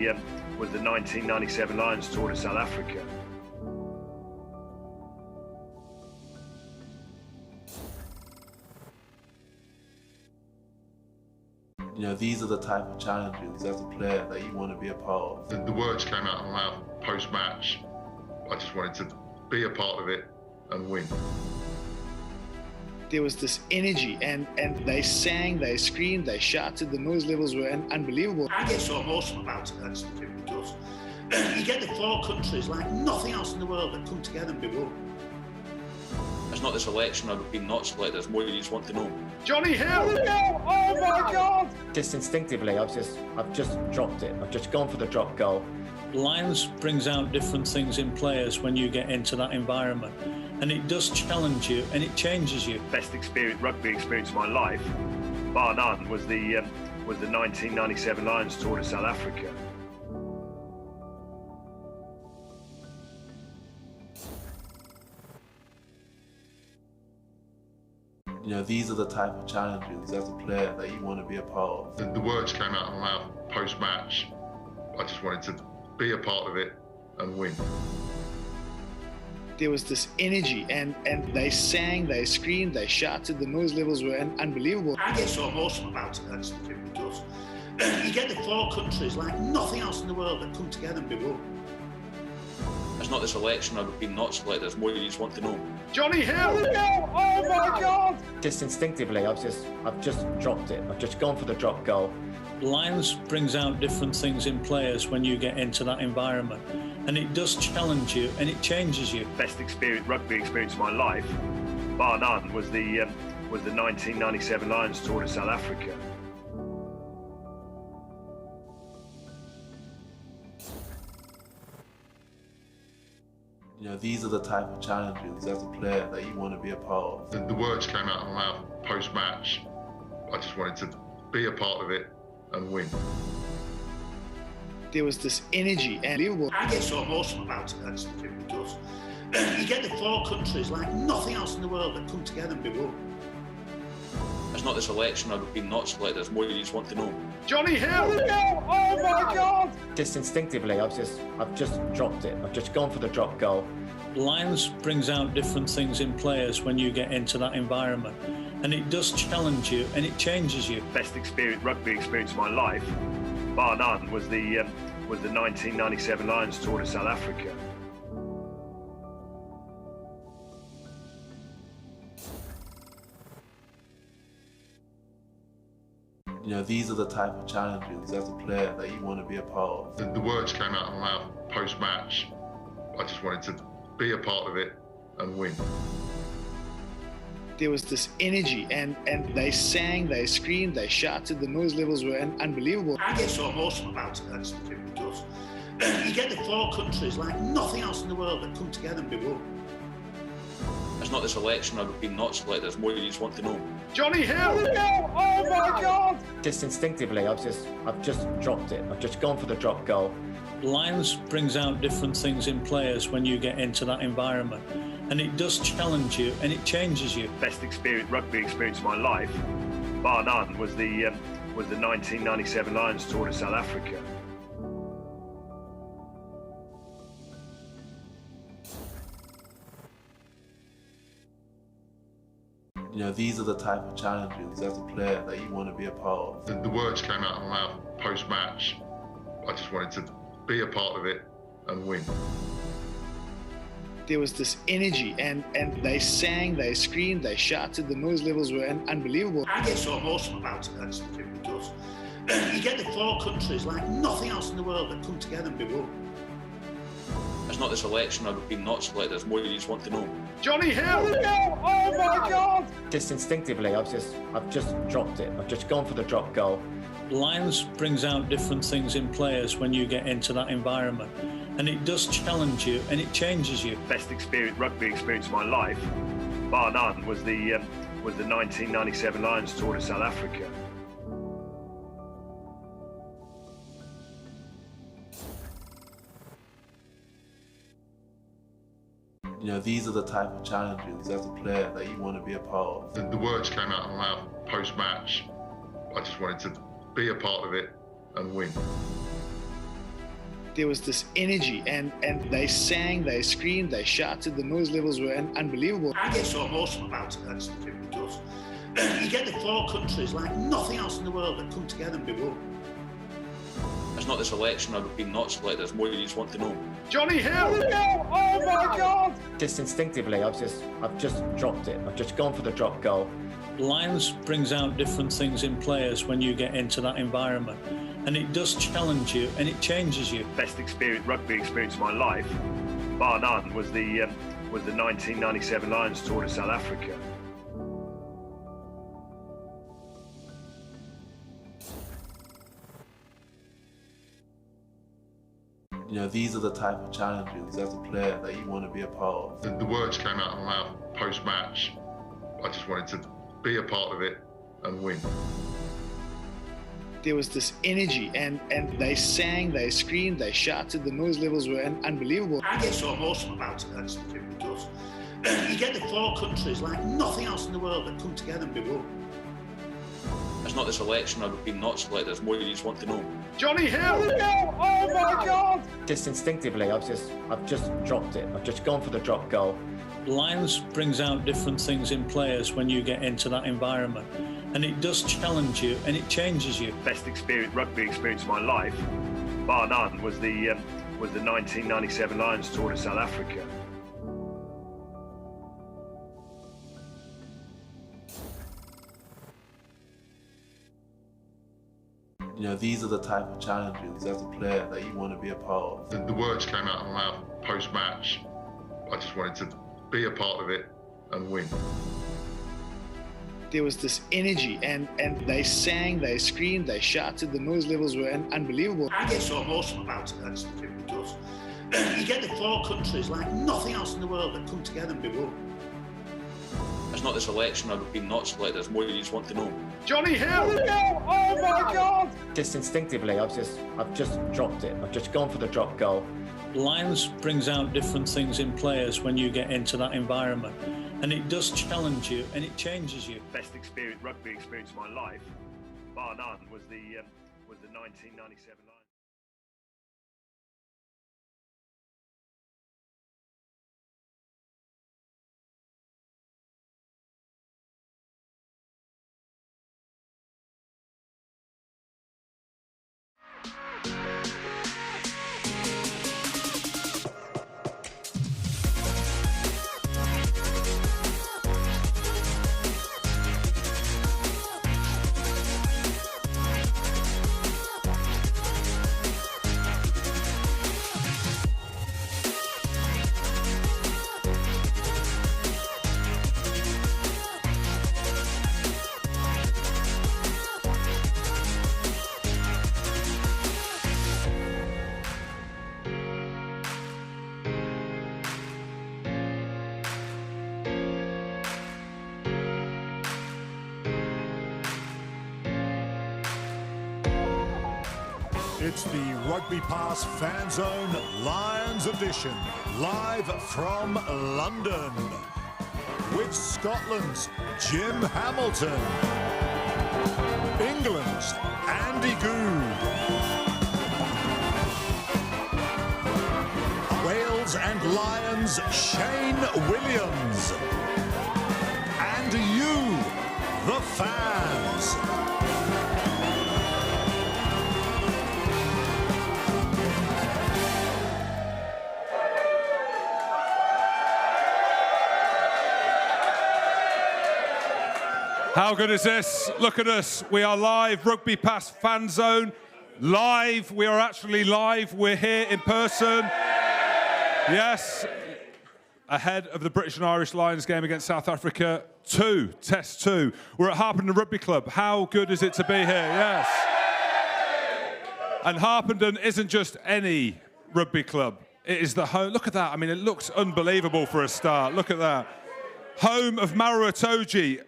Was the 1997 Lions tour to South Africa. You know, these are the type of challenges as a player that you want to be a part of. The words came out of my mouth post-match. I just wanted to be a part of it and win. There was this energy, and they sang, they screamed, they shouted. The noise levels were unbelievable. I get so emotional about it, that's what it does. You get the four countries like nothing else in the world that come together and be one. It's not the selection or being not selected, it's more you just want to know. Johnny Hill! Oh my God! Just instinctively, I've just dropped it. I've just gone for the drop goal. Lions brings out different things in players when you get into that environment. And it does challenge you and it changes you. Best rugby experience of my life, bar none, was the 1997 Lions tour to South Africa. You know, these are the type of challenges as a player that you want to be a part of. The words came out of my mouth post-match. I just wanted to be a part of it and win. There was this energy, and they sang, they screamed, they shouted. The noise levels were unbelievable. I get so emotional about it, that's what it does. You get the four countries like nothing else in the world that come together and be one. It's not the selection or being not selected, it's more you just want to know. Johnny Hill! Oh my God! Just instinctively, I've just dropped it. I've just gone for the drop goal. Lions brings out different things in players when you get into that environment. And it does challenge you and it changes you. Best rugby experience of my life, bar none, was the 1997 Lions tour to South Africa. You know, these are the type of challenges as a player that you want to be a part of. The words came out of my mouth post-match. I just wanted to be a part of it and win. There was this energy, unbelievable. I get so emotional about it, that's what it does. You get the four countries like nothing else in the world that come together and be one. It's not the selection or being not selected, it's more you just want to know. Johnny Hill! Oh my God! Just instinctively, I've just dropped it. I've just gone for the drop goal. Lions brings out different things in players when you get into that environment. And it does challenge you and it changes you. Best rugby experience of my life, bar none, was the 1997 Lions tour to South Africa. You know, these are the type of challenges as a player that you want to be a part of. The words came out of my mouth post-match. I just wanted to be a part of it and win. There was this energy, and they sang, they screamed, they shouted. The noise levels were unbelievable. I get so emotional about it, that's what it does. You get the four countries like nothing else in the world that come together and be one. It's not the selection or being not selected, it's more you just want to know. Johnny Hill! Oh my God! Just instinctively, I've just dropped it. I've just gone for the drop goal. Lions brings out different things in players when you get into that environment. And it does challenge you and it changes you. Best rugby experience of my life, bar none, was the 1997 Lions tour to South Africa. You know, these are the type of challenges as a player that you want to be a part of. The words came out of my mouth post-match. I just wanted to be a part of it and win. There was this energy, and they sang, they screamed, they shouted. The noise levels were unbelievable. I get so emotional about it, that's what it does. You get the four countries like nothing else in the world that come together and be one. It's not the selection or being not selected, it's more you just want to know. Johnny Hill! Oh my God! Just instinctively, I've just dropped it. I've just gone for the drop goal. Lions brings out different things in players when you get into that environment. And it does challenge you and it changes you. Best rugby experience of my life, bar none, was the 1997 Lions tour to South Africa. You know, these are the type of challenges as a player that you want to be a part of. The words came out of my mouth post-match. I just wanted to be a part of it and win. There was this energy, and they sang, they screamed, they shouted. The noise levels were unbelievable. I get so emotional about it, that's because you get the four countries like nothing else in the world that come together and be one. It's not the selection or being not selected, it's more you just want to know. Johnny Hill! Oh my God! Just instinctively, I've just dropped it. I've just gone for the drop goal. Lions brings out different things in players when you get into that environment, and it does challenge you and it changes you. Best rugby experience of my life, bar none, was the 1997 Lions tour to South Africa. You know, these are the type of challenges as a player that you want to be a part of. The words came out of my mouth post-match. I just wanted to be a part of it and win. There was this energy, and they sang, they screamed, they shouted. The noise levels were unbelievable. I get so emotional about it, that's because you get the four countries like nothing else in the world that come together and be one. It's not the selection or being not selected, it's more you just want to know. Johnny Hill! Oh my God! Just instinctively, I've just dropped it. I've just gone for the drop goal. Lions brings out different things in players when you get into that environment, and it does challenge you and it changes you. Best rugby experience of my life, bar none, was the 1997 Lions tour to South Africa. You know, these are the type of challenges as a player that you want to be a part of. The words came out of my mouth post-match. I just wanted to be a part of it and win. There was this energy, and they sang, they screamed, they shouted. The noise levels were unbelievable. I get so emotional about it, that's because you get the four countries like nothing else in the world that come together and be one. It's not the selection or being not selected, it's more you just want to know. Johnny Hill! Oh my God! Just instinctively, I've just dropped it. I've just gone for the drop goal. Lions brings out different things in players when you get into that environment, and it does challenge you and it changes you. Best rugby experience of my life, bar none, was the 1997 Lions. It's the RugbyPass Fanzone Lions edition, live from London, with Scotland's Jim Hamilton, England's Andy Goode, Wales and Lions Shane Williams, and you, the fans. How good is this? Look at us. We are live, RugbyPass Fanzone. Live. We are actually live. We're here in person. Yes. Ahead of the British and Irish Lions game against South Africa 2, Test 2. We're at Harpenden Rugby Club. How good is it to be here? Yes. And Harpenden isn't just any rugby club. It is the home. Look at that. I mean, it looks unbelievable for a start. Look at that. Home of Maro Itoje.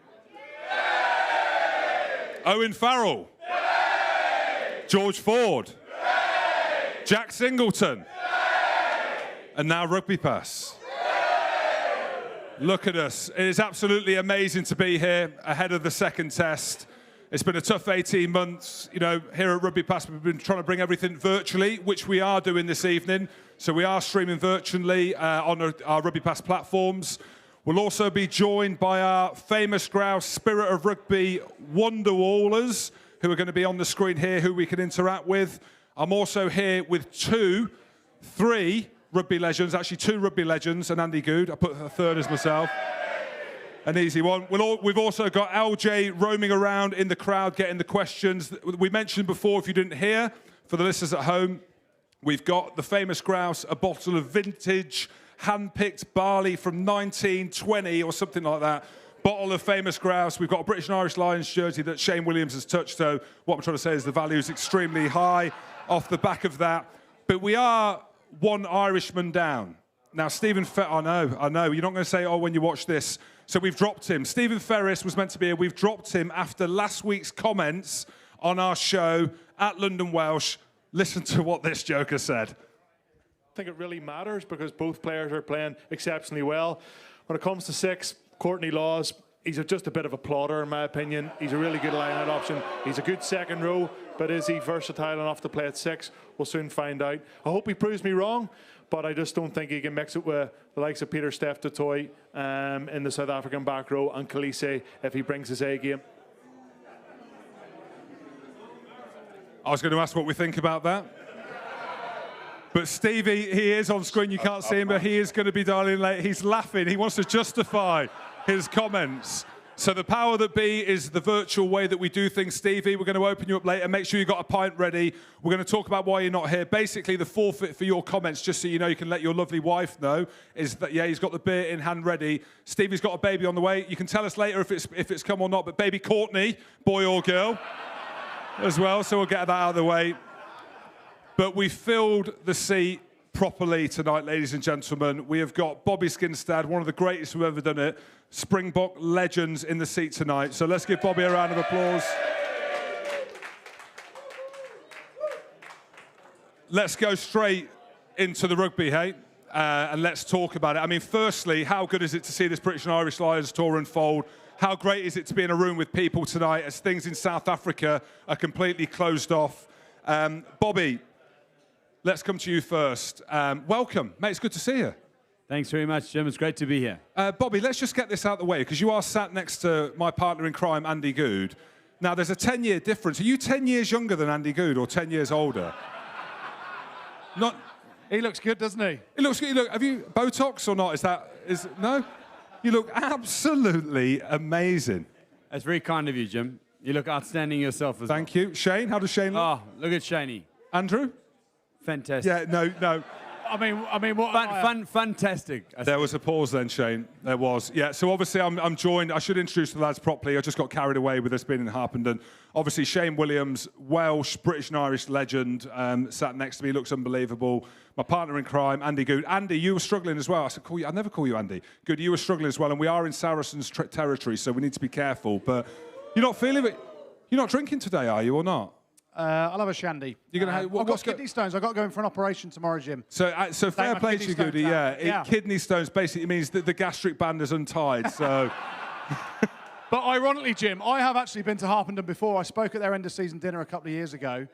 Owen Farrell, George Ford, Jack Singleton, and now RugbyPass. Look at us. It is absolutely amazing to be here ahead of the second test. It's been a tough 18 months. You know, here at RugbyPass, we've been trying to bring everything virtually, which we are doing this evening. So we are streaming virtually on our RugbyPass platforms. We'll also be joined by our famous grouse Spirit of Rugby Wonderwallers, who are going to be on the screen here, who we can interact with. I'm also here with three rugby legends, actually 2 rugby legends, and Andy Goode. I put a third as myself. An easy one. We've also got LJ roaming around in the crowd, getting the questions. We mentioned before, if you didn't hear, for the listeners at home, we've got the famous grouse, a bottle of vintage, hand-picked barley from 1920 or something like that. Bottle of famous grouse. We've got a British and Irish Lions jersey that Shane Williams has touched. So what I'm trying to say is the value is extremely high off the back of that. But we are one Irishman down. Now, Stephen Ferris, I know. You're not going to say, oh, when you watch this. So we've dropped him. Stephen Ferris was meant to be here. We've dropped him after last week's comments on our show at London Welsh. Listen to what this joker said. I think it really matters because both players are playing exceptionally well. When it comes to 6, Courtney Laws, he's just a bit of a plodder in my opinion. He's a really good line-out option. He's a good second row, but is he versatile enough to play at 6? We'll soon find out. I hope he proves me wrong, but I just don't think he can mix it with the likes of Peter Steph Itoje in the South African back row and Khaleesi if he brings his A game. I was going to ask what we think about that. But Stevie, he is on screen. You can't see him, but he is going to be dialing late. He's laughing. He wants to justify his comments. So the power that be is the virtual way that we do things. Stevie, we're going to open you up later. Make sure you've got a pint ready. We're going to talk about why you're not here. Basically, the forfeit for your comments, just so you know, you can let your lovely wife know, is that, yeah, he's got the beer in hand ready. Stevie's got a baby on the way. You can tell us later if it's come or not, but baby Courtney, boy or girl, as well. So we'll get that out of the way. But we filled the seat properly tonight, ladies and gentlemen. We have got Bobby Skinstad, one of the greatest who've ever done it, Springbok legends in the seat tonight. So let's give Bobby a round of applause. Let's go straight into the rugby, hey? And let's talk about it. I mean, firstly, how good is it to see this British and Irish Lions tour unfold? How great is it to be in a room with people tonight as things in South Africa are completely closed off? Bobby, let's come to you first. Welcome, mate. It's good to see you. Thanks very much, Jim. It's great to be here. Bobby, let's just get this out of the way, because you are sat next to my partner in crime, Andy Goode. Now, there's a 10-year difference. Are you 10 years younger than Andy Goode or 10 years older? Not. He looks good, doesn't he? He looks good. Look, have you Botox or not? No? You look absolutely amazing. That's very kind of you, Jim. You look outstanding yourself as well. Thank you. Shane, how does Shane look? Oh, look at Shaney. Andrew? Fantastic. Yeah, no. I mean, what? Fantastic. There was a pause then, Shane. There was. Yeah, so obviously I'm joined. I should introduce the lads properly. I just got carried away with us being in Harpenden. Obviously, Shane Williams, Welsh, British and Irish legend, sat next to me, looks unbelievable. My partner in crime, Andy Goode. Andy, you were struggling as well. I said, I never call you Andy. Good, you were struggling as well, and we are in Saracens territory, so we need to be careful. But you're not feeling it. You're not drinking today, are you, or not? I'll have a shandy. You're gonna I've got kidney stones. I've got to go in for an operation tomorrow, Jim. So fair play to you, Goode. Yeah. Kidney stones basically means that the gastric band is untied. So. But ironically, Jim, I have actually been to Harpenden before. I spoke at their end-of-season dinner a couple of years ago.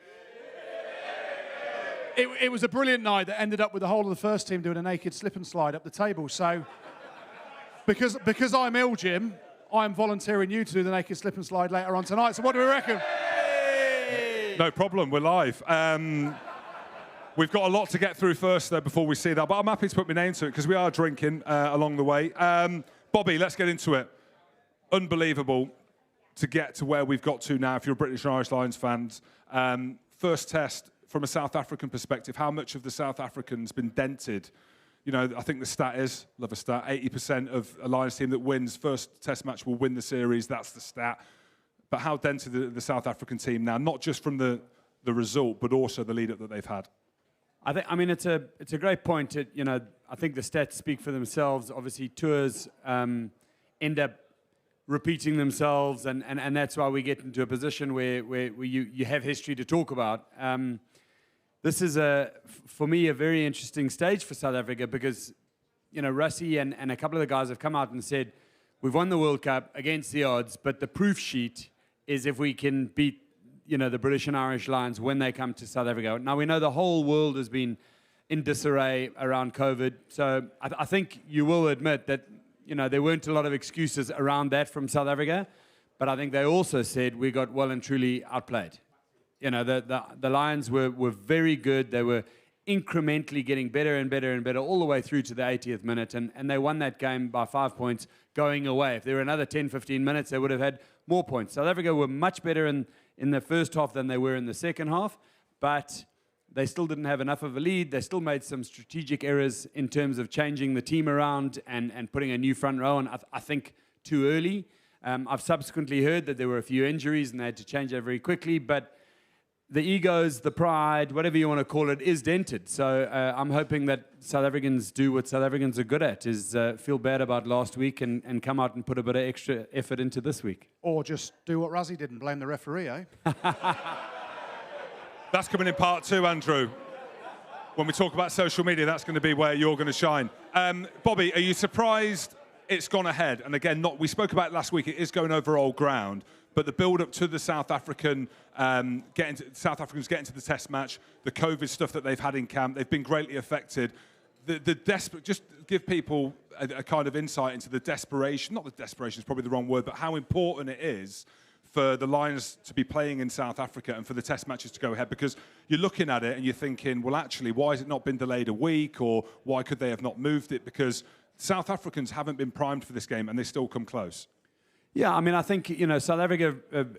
It was a brilliant night that ended up with the whole of the first team doing a naked slip and slide up the table. So, because I'm ill, Jim, I'm volunteering you to do the naked slip and slide later on tonight. So what do we reckon? No problem, we're live. We've got a lot to get through first, though, before we see that. But I'm happy to put my name to it, because we are drinking along the way. Bobby, let's get into it. Unbelievable to get to where we've got to now, if you're a British and Irish Lions fans. First test, from a South African perspective, how much of the South Africans been dented? You know, I think the stat is, love a stat, 80% of a Lions team that wins first test match will win the series. That's the stat. But how dented the South African team now, not just from the result, but also the lead-up that they've had? I mean, it's a great point. I think the stats speak for themselves. Obviously, tours end up repeating themselves, and that's why we get into a position where you have history to talk about. This is, for me, a very interesting stage for South Africa because, Rassie and a couple of the guys have come out and said, we've won the World Cup against the odds, but the proof sheet is if we can beat, the British and Irish Lions when they come to South Africa. Now, we know the whole world has been in disarray around COVID, so I think you will admit that, there weren't a lot of excuses around that from South Africa, but I think they also said we got well and truly outplayed. The Lions were very good. They were incrementally getting better and better and better all the way through to the 80th minute, and they won that game by 5 points going away. If there were another 10, 15 minutes, they would have had more points. South Africa were much better in the first half than they were in the second half, but they still didn't have enough of a lead. They still made some strategic errors in terms of changing the team around and putting a new front row on, I think, too early. I've subsequently heard that there were a few injuries and they had to change that very quickly, but the egos, the pride, whatever you want to call it, is dented. So I'm hoping that South Africans do what South Africans are good at, is feel bad about last week and come out and put a bit of extra effort into this week. Or just do what Rassie did and blame the referee, eh? That's coming in part 2, Andrew. When we talk about social media, that's going to be where you're going to shine. Bobby, are you surprised it's gone ahead? And again, we spoke about it last week, it is going over old ground. But the build-up to the South Africans getting to the Test match, the COVID stuff that they've had in camp, they've been greatly affected. Just give people a kind of insight into the desperation. Not the desperation is probably the wrong word, but how important it is for the Lions to be playing in South Africa and for the Test matches to go ahead. Because you're looking at it and you're thinking, well, actually, why has it not been delayed a week, or why could they have not moved it? Because South Africans haven't been primed for this game and they still come close. Yeah, I mean, I think, South Africa,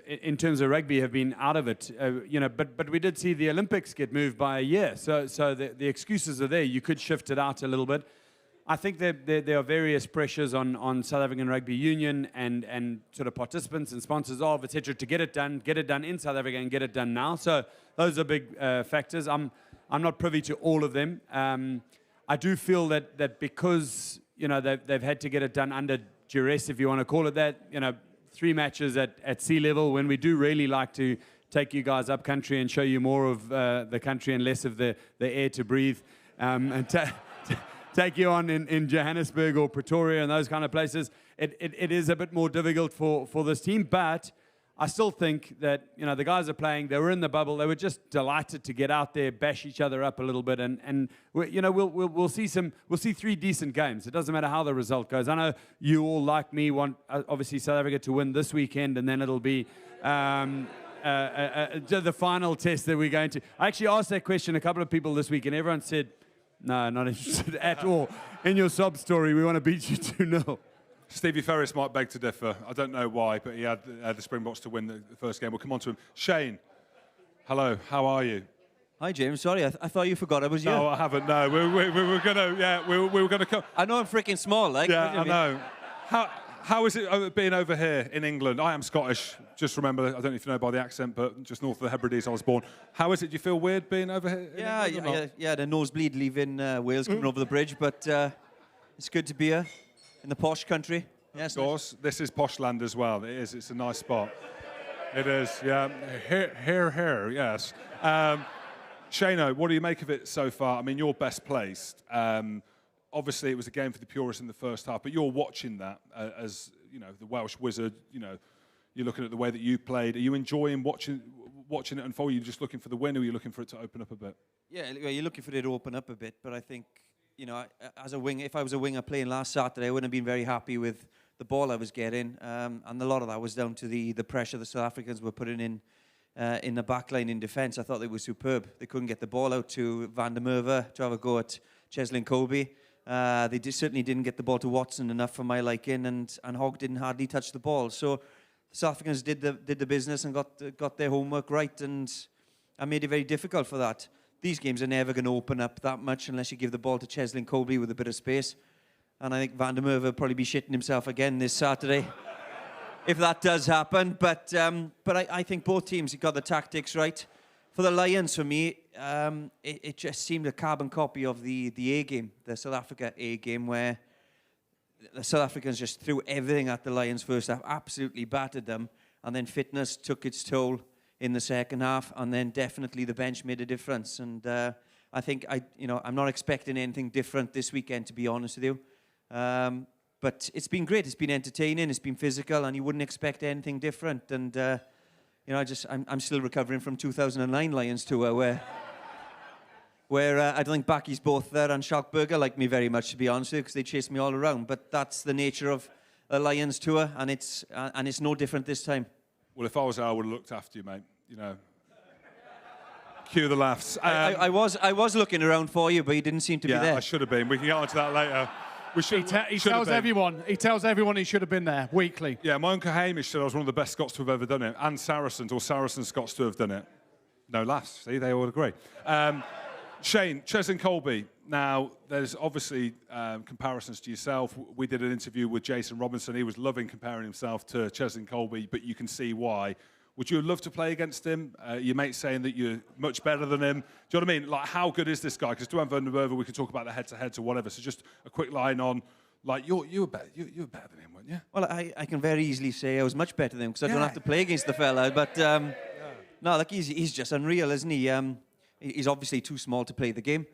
in terms of rugby, have been out of it, but we did see the Olympics get moved by a year. So the excuses are there. You could shift it out a little bit. I think there are various pressures on South African Rugby Union and sort of participants and sponsors of, etc., to get it done in South Africa and get it done now. So those are big factors. I'm not privy to all of them. I do feel that because, they've had to get it done under duress, if you want to call it that, 3 matches at sea level, when we do really like to take you guys up country and show you more of the country and less of the air to breathe, and take you on in Johannesburg or Pretoria and those kind of places. It is a bit more difficult for this team, but I still think that, the guys are playing. They were in the bubble. They were just delighted to get out there, bash each other up a little bit, and we'll see 3 decent games. It doesn't matter how the result goes. I know you all, like me, want obviously South Africa to win this weekend, and then it'll be the final test that we're going to. I actually asked that question a couple of people this week, and everyone said, no, not interested at all. In your sob story, we want to beat you 2-0. Stevie Ferris might beg to differ. I don't know why, but he had the Springboks to win the first game. We'll come on to him. Shane, hello, how are you? Hi, James. Sorry, I thought you forgot I was you. No, I haven't, no. We were going to, we were going to come. I know I'm freaking small, like. Yeah, I know. How is it being over here in England? I am Scottish. Just remember, I don't know if you know by the accent, but just north of the Hebrides I was born. How is it? Do you feel weird being over here in England? Yeah, the nosebleed leaving Wales coming over the bridge, but it's good to be here in the posh country. Yes, of course. Nice. This is posh land as well. It is. It's a nice spot. It is, yeah. Here, yes. Shano, what do you make of it so far? I mean, you're best placed. Obviously, it was a game for the purists in the first half, but you're watching that as, the Welsh wizard. You're looking at the way that you played. Are you enjoying watching it unfold? Are you just looking for the win, or are you looking for it to open up a bit? Yeah, you're looking for it to open up a bit, but I think, as a winger, if I was a winger playing last Saturday, I wouldn't have been very happy with the ball I was getting, and a lot of that was down to the pressure the South Africans were putting in the back line in defence. I thought they were superb. They couldn't get the ball out to Van der Merwe to have a go at Cheslin Kolbe. They certainly didn't get the ball to Watson enough for my liking, and Hogg didn't hardly touch the ball. So the South Africans did the business and got their homework right, and I made it very difficult for that. These games are never going to open up that much unless you give the ball to Cheslin Kolbe with a bit of space. And I think Van der Merwe will probably be shitting himself again this Saturday, if that does happen. But I think both teams got the tactics right. For the Lions, for me, it just seemed a carbon copy of the A game, the South Africa A game, where the South Africans just threw everything at the Lions first half, absolutely battered them, and then fitness took its toll in the second half, and then definitely the bench made a difference. And I think I'm not expecting anything different this weekend, to be honest with you. But it's been great. It's been entertaining. It's been physical, and you wouldn't expect anything different. And you know, I'm still recovering from 2009 Lions tour where I don't think Backy's both there and Schalkberger liked me very much, to be honest with you, because they chased me all around. But that's the nature of a Lions tour, and it's no different this time. Well, if I was there, I would have looked after you, mate. You know. Cue the laughs. I was looking around for you, but you didn't seem to be there. Yeah, I should have been. We can get onto that later. He tells everyone he should have been there weekly. Yeah, my Uncle Hamish said I was one of the best Scots to have ever done it, and Saracens Scots to have done it. No laughs. See, they all agree. Shane, Cheslin Kolbe. Now, there's obviously comparisons to yourself. We did an interview with Jason Robinson. He was loving comparing himself to Cheslin Kolbe, but you can see why. Would you love to play against him? Your mate's saying that you're much better than him. Do you know what I mean? Like, how good is this guy? Because Duane van der Merwe, we can talk about the head-to-heads or whatever. So just a quick line on, like, you were better than him, weren't you? Well, I can very easily say I was much better than him because I don't have to play against the fella. But no, like he's just unreal, isn't he? He's obviously too small to play the game,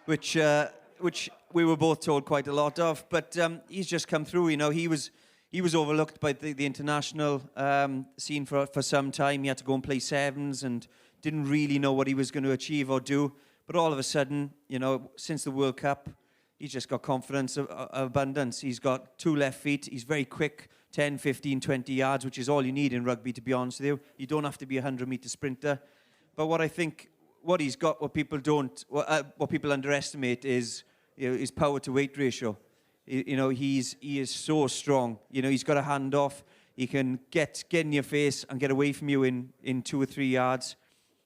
which we were both told quite a lot of. But he's just come through. You know, he was overlooked by the international scene for some time. He had to go and play sevens and didn't really know what he was going to achieve or do. But all of a sudden, you know, since the World Cup, he's just got confidence of abundance. He's got 2 left feet. He's very quick, 10, 15, 20 yards, which is all you need in rugby, to be honest with you. You don't have to be a 100-meter sprinter. But what I think, what he's got, what people underestimate is, you know, his power to weight ratio. You know, he is so strong. You know, he's got a handoff. He can get in your face and get away from you in 2 or 3 yards.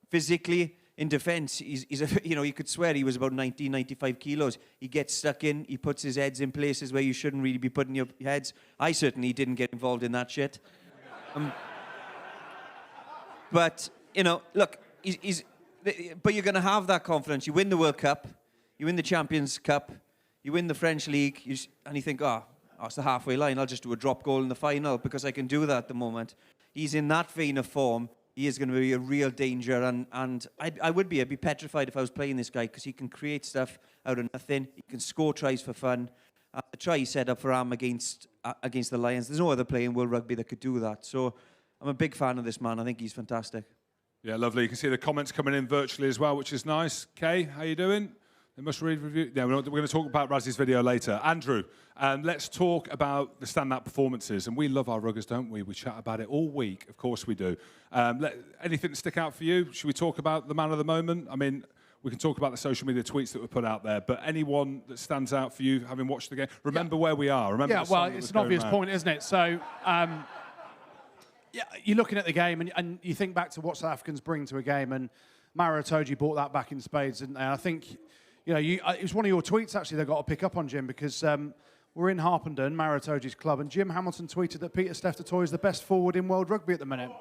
Physically, in defence, you know, you could swear he was about 90, 95 kilos. He gets stuck in. He puts his heads in places where you shouldn't really be putting your heads. I certainly didn't get involved in that shit. But, you know, look, but you're going to have that confidence. You win the World Cup. You win the Champions Cup. You win the French League, and you think, oh, it's the halfway line. I'll just do a drop goal in the final because I can do that at the moment. He's in that vein of form. He is going to be a real danger, and I'd be petrified if I was playing this guy because he can create stuff out of nothing. He can score tries for fun. The try he set up for Am against the Lions, there's no other player in World Rugby that could do that. So I'm a big fan of this man. I think he's fantastic. Yeah, lovely. You can see the comments coming in virtually as well, which is nice. Kay, how you doing? They must read review. Yeah, we're going to talk about Rassie's video later. Andrew, let's talk about the standout performances. And we love our ruggers, don't we? We chat about it all week. Of course we do. Anything stick out for you? Should we talk about the man of the moment? I mean, we can talk about the social media tweets that were put out there, but anyone that stands out for you, having watched the game, remember where we are. Remember it's an obvious point, isn't it? So, you're looking at the game and you think back to what South Africans bring to a game, and Maro Itoje brought that back in spades, didn't they? I think, you know, it was one of your tweets, actually, they got to pick up on, Jim, because we're in Harpenden, Maro Itoje's club, and Jim Hamilton tweeted that Peter Steph-Toy is the best forward in world rugby at the minute.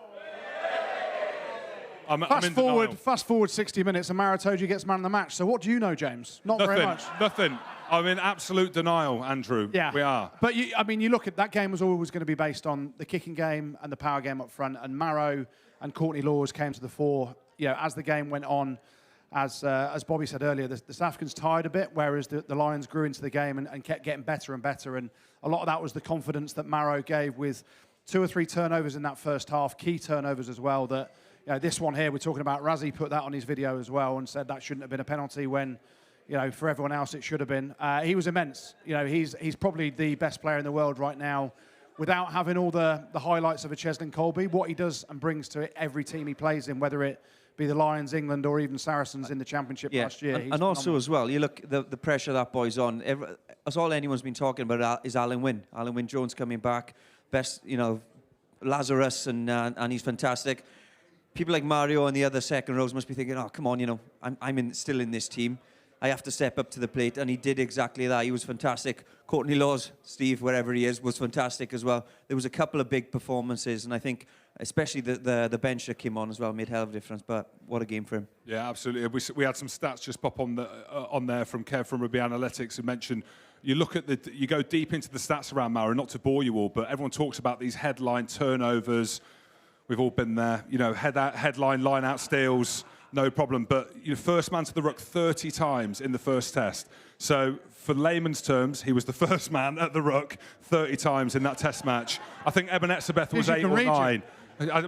Fast forward 60 minutes and Maro Itoje gets man of the match. So what do you know, James? Not very much. Nothing. I'm in absolute denial, Andrew. Yeah. We are. But, you look at that game was always going to be based on the kicking game and the power game up front, and Maro and Courtney Lawes came to the fore, you know, as the game went on. As Bobby said earlier, the South Africans tired a bit, whereas the Lions grew into the game and kept getting better and better. And a lot of that was the confidence that Maro gave with 2 or 3 turnovers in that first half, key turnovers as well. That, you know, this one here, we're talking about, Rassie put that on his video as well and said that shouldn't have been a penalty when, you know, for everyone else it should have been. He was immense. You know, he's probably the best player in the world right now, without having all the highlights of a Cheslin Kolbe. What he does and brings to every team he plays in, whether it be the Lions, England, or even Saracens in the Championship last year. And also as well, you look the pressure that boy's on. That's all anyone's been talking about is Alan Wynne. Alan Wynne-Jones coming back, best, you know, Lazarus, and he's fantastic. People like Mario and the other second rows must be thinking, oh, come on, you know, I'm still in this team. I have to step up to the plate, and he did exactly that. He was fantastic. Courtney Lawes, Steve, wherever he is, was fantastic as well. There was a couple of big performances, and I think especially the bench that came on as well made a hell of a difference. But what a game for him! Yeah, absolutely. We had some stats just pop on there from Kev from Rugby Analytics, who mentioned you look at you go deep into the stats around Maro. Not to bore you all, but everyone talks about these headline turnovers. We've all been there, you know, headline line-out steals. no problem. But first man to the ruck 30 times in the first test. So for layman's terms, he was the first man at the ruck 30 times in that test match. I think Eben Etzebeth was 8 or 9.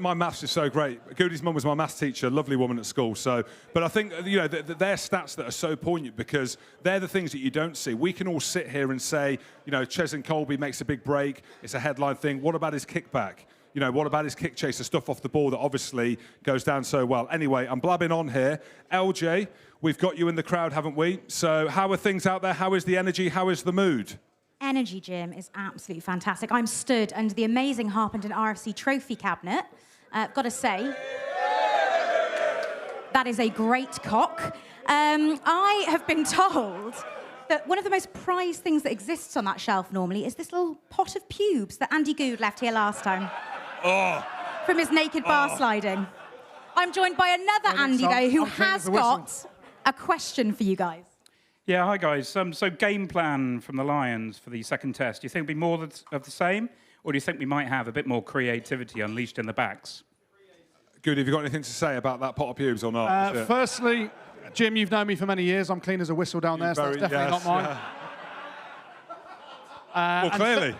My maths is so great. Goode's mum was my maths teacher, lovely woman at school. So, but I think they're stats that are so poignant because they're the things that you don't see. We can all sit here and say, Cheslin Kolbe makes a big break. It's a headline thing. What about his kickback? What about his kick chaser stuff off the ball that obviously goes down so well? Anyway, I'm blabbing on here. LJ, we've got you in the crowd, haven't we? So how are things out there? How is the energy? How is the mood? Energy, Jim, is absolutely fantastic. I'm stood under the amazing Harpenden RFC trophy cabinet. Got to say, that is a great cock. I have been told that one of the most prized things that exists on that shelf normally is this little pot of pubes that Andy Goode left here last time. Oh. From his naked bar sliding. I'm joined by another Andy, though, who has got a question for you guys. Yeah, hi guys. So game plan from the Lions for the second test. Do you think it'll be more of the same? Or do you think we might have a bit more creativity unleashed in the backs? Good, have you got anything to say about that pot of pubes or not? Firstly, Jim, you've known me for many years. I'm clean as a whistle down there, so that's definitely not mine. Well, clearly.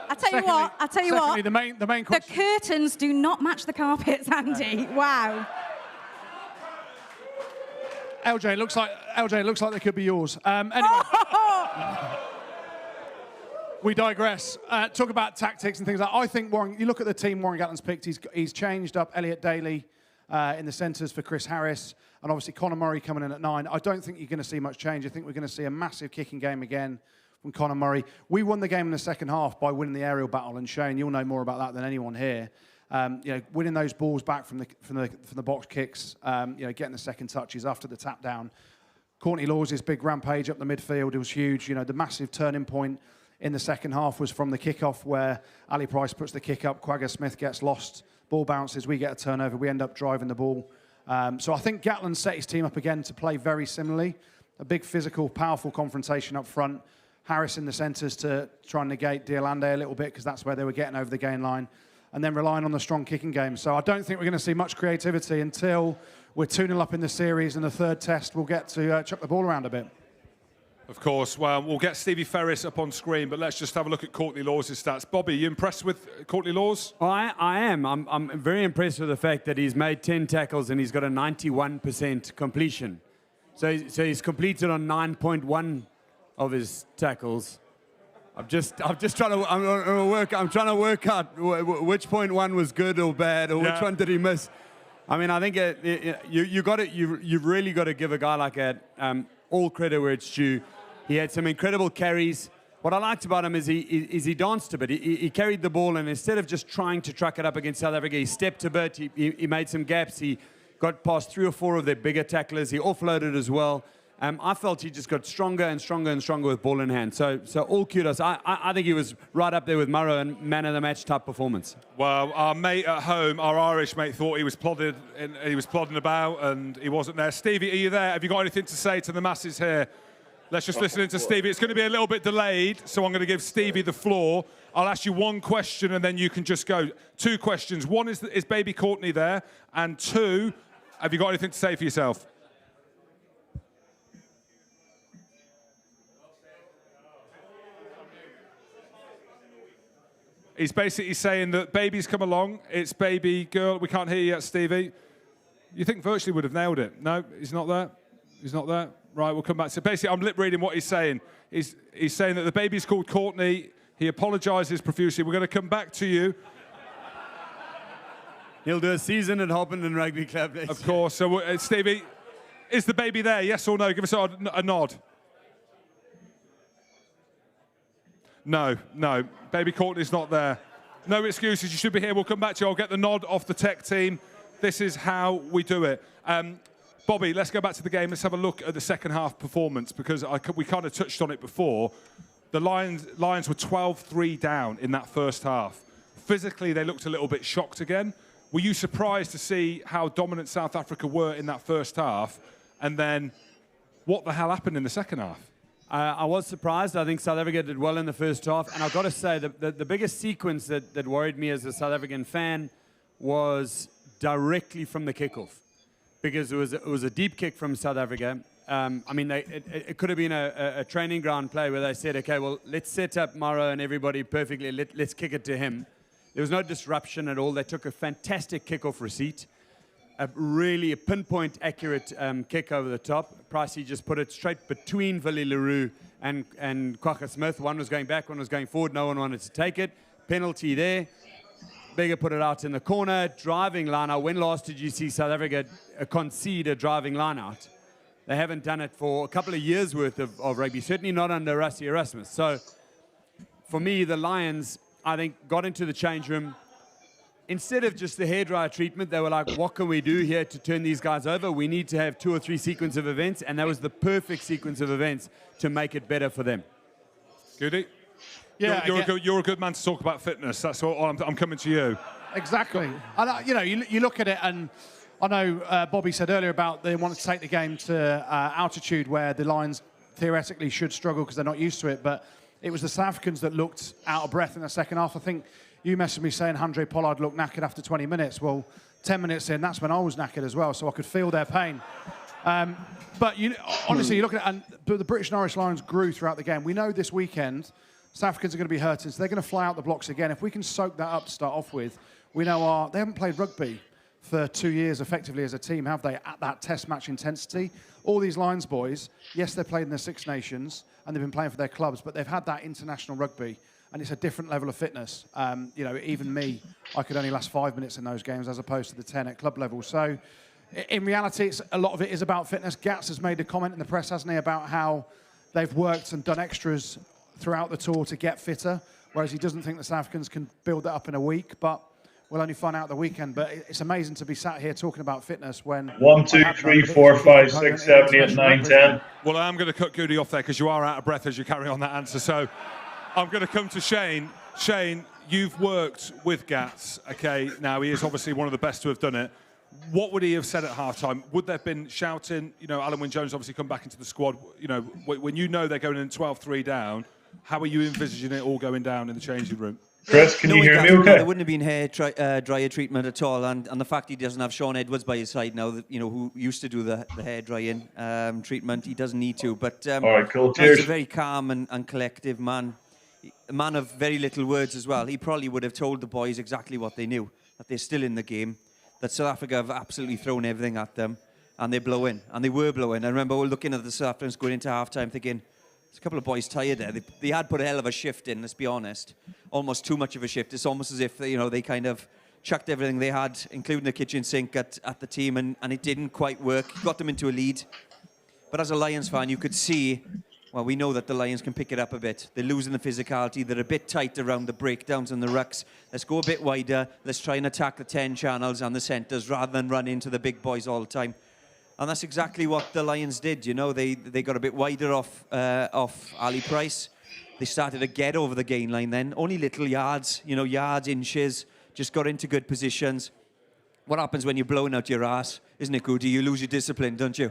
I tell you what. The main question. The curtains do not match the carpets, Andy. Wow. LJ, looks like they could be yours. Anyway, we digress. Talk about tactics and things like that. I think you look at the team Warren Gatland's picked. He's changed up Elliot Daly in the centres for Chris Harris, and obviously Conor Murray coming in at 9. I don't think you're going to see much change. I think we're going to see a massive kicking game again from Conor Murray. We won the game in the second half by winning the aerial battle, and Shane, you'll know more about that than anyone here. Winning those balls back from the box kicks, getting the second touches after the tap down. Courtney Lawes' big rampage up the midfield, it was huge. The massive turning point in the second half was from the kickoff where Ali Price puts the kick up, Quagga Smith gets lost, ball bounces, we get a turnover, we end up driving the ball. So I think Gatland set his team up again to play very similarly. A big physical, powerful confrontation up front. Harris in the centres to try and negate Diolande a little bit because that's where they were getting over the gain line. And then relying on the strong kicking game. So I don't think we're going to see much creativity until we're 2-0 up in the series, and the third test we'll get to chuck the ball around a bit. Of course. Well, we'll get Stevie Ferris up on screen, but let's just have a look at Courtney Lawes' stats. Bobby, you impressed with Courtney Lawes? Well, I am. I'm very impressed with the fact that he's made 10 tackles and he's got a 91% completion. So he's completed on 9.1 of his tackles. I'm trying to work out which point one was good or bad, or which one did he miss. I mean, I think you've really got to give a guy like that all credit where it's due. He had some incredible carries. What I liked about him is he danced a bit. He carried the ball, and instead of just trying to truck it up against South Africa, he stepped a bit. He made some gaps. He got past 3 or 4 of their bigger tacklers. He offloaded as well. I felt he just got stronger and stronger and stronger with ball in hand. So all kudos. I think he was right up there with Maro and man of the match type performance. Well, our mate at home, our Irish mate, thought he was plodding about and he wasn't there. Stevie, are you there? Have you got anything to say to the masses here? Let's just listen in to Stevie. It's going to be a little bit delayed, so I'm going to give Stevie the floor. I'll ask you one question and then you can just go. 2 questions. One is baby Courtney there? And 2, have you got anything to say for yourself? He's basically saying that baby's come along. It's baby girl. We can't hear you yet, Stevie. You think Virtually would have nailed it? No, he's not there. He's not there. Right, we'll come back to it. Basically, I'm lip reading what he's saying. He's saying that the baby's called Courtney. He apologises profusely. We're going to come back to you. He'll do a season at Harpenden Rugby Club next Of course. So, Stevie, is the baby there? Yes or no? Give us a nod. No. Baby Courtney's not there. No excuses. You should be here. We'll come back to you. I'll get the nod off the tech team. This is how we do it. Bobby, let's go back to the game. Let's have a look at the second half performance because we kind of touched on it before. The Lions were 12-3 down in that first half. Physically, they looked a little bit shocked again. Were you surprised to see how dominant South Africa were in that first half? And then what the hell happened in the second half? I was surprised. I think South Africa did well in the first half. And I've got to say, the biggest sequence that worried me as a South African fan was directly from the kickoff. because it was a deep kick from South Africa. I mean, it could have been a training ground play where they said, okay, well, let's set up Maro and everybody perfectly. Let's kick it to him. There was no disruption at all. They took a fantastic kick-off receipt. A pinpoint accurate kick over the top. Pricey just put it straight between Willie Leroux and Kwagga Smith. One was going back, one was going forward. No one wanted to take it. Penalty there. Bigger put it out in the corner. Driving line out. When last did you see South Africa concede a driving line out? They haven't done it for a couple of years worth of rugby, certainly not under Rassie Erasmus. So for me, the Lions, I think, got into the change room. Instead of just the hairdryer treatment, they were like, what can we do here to turn these guys over? We need to have 2 or 3 sequences of events, and that was the perfect sequence of events to make it better for them. Goody? Yeah, you're a good man to talk about fitness. That's what I'm coming to you. Exactly. And, you look at it, and I know Bobby said earlier about they wanted to take the game to altitude where the Lions theoretically should struggle because they're not used to it, but it was the South Africans that looked out of breath in the second half. I think you messaged me saying Handré Pollard looked knackered after 20 minutes. Well, 10 minutes in, that's when I was knackered as well, so I could feel their pain. But honestly, you look at it, and the British and Irish Lions grew throughout the game. We know this weekend South Africans are going to be hurting, so they're going to fly out the blocks again. If we can soak that up to start off with, we know they haven't played rugby for 2 years effectively as a team, have they, at that test match intensity? All these Lions boys, yes, they played in the Six Nations and they've been playing for their clubs, but they've had that international rugby and it's a different level of fitness. Even me, I could only last 5 minutes in those games as opposed to the 10 at club level. So in reality, a lot of it is about fitness. Gats has made a comment in the press, hasn't he, about how they've worked and done extras throughout the tour to get fitter, whereas he doesn't think the South Africans can build that up in a week, but we'll only find out the weekend. But it's amazing to be sat here talking about fitness when 1, 2, 3, 4, 5, 6, 7, 8, 9, 10. Well, I'm going to cut Goody off there because you are out of breath as you carry on that answer. So I'm going to come to Shane. Shane, you've worked with Gats. Okay, now he is obviously one of the best to have done it. What would he have said at halftime? Would there have been shouting? Alan Wynne-Jones obviously come back into the squad. When they're going in 12-3 down, how are you envisaging it all going down in the changing room? Chris, can you hear me okay? There wouldn't have been hair dryer treatment at all, and the fact he doesn't have Sean Edwards by his side now, who used to do the hair drying treatment, he doesn't need to. But all right, cool. He's a very calm and collective man, a man of very little words as well. He probably would have told the boys exactly what they knew, that they're still in the game, that South Africa have absolutely thrown everything at them, and they're blowing, and they were blowing. I remember looking at the South Africans going into half-time thinking, there's a couple of boys tired there. They had put a hell of a shift in, let's be honest. Almost too much of a shift. It's almost as if they kind of chucked everything they had, including the kitchen sink at the team, and it didn't quite work. Got them into a lead. But as a Lions fan, you could see, well, we know that the Lions can pick it up a bit. They're losing the physicality. They're a bit tight around the breakdowns and the rucks. Let's go a bit wider. Let's try and attack the 10 channels and the centres rather than run into the big boys all the time. And that's exactly what the Lions did. They got a bit wider off Ali Price. They started to get over the gain line then. Only little yards, yards, inches, just got into good positions. What happens when you're blowing out your ass, isn't it, Goody? You lose your discipline, don't you?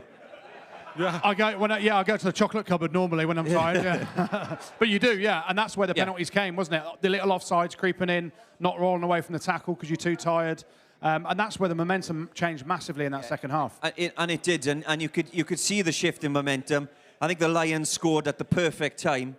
Yeah, I go to the chocolate cupboard normally when I'm tired. Yeah, but you do, yeah, and that's where the penalties came, wasn't it? The little offsides creeping in, not rolling away from the tackle because you're too tired. And that's where the momentum changed massively in that second half. And it did, and you could see the shift in momentum. I think the Lions scored at the perfect time,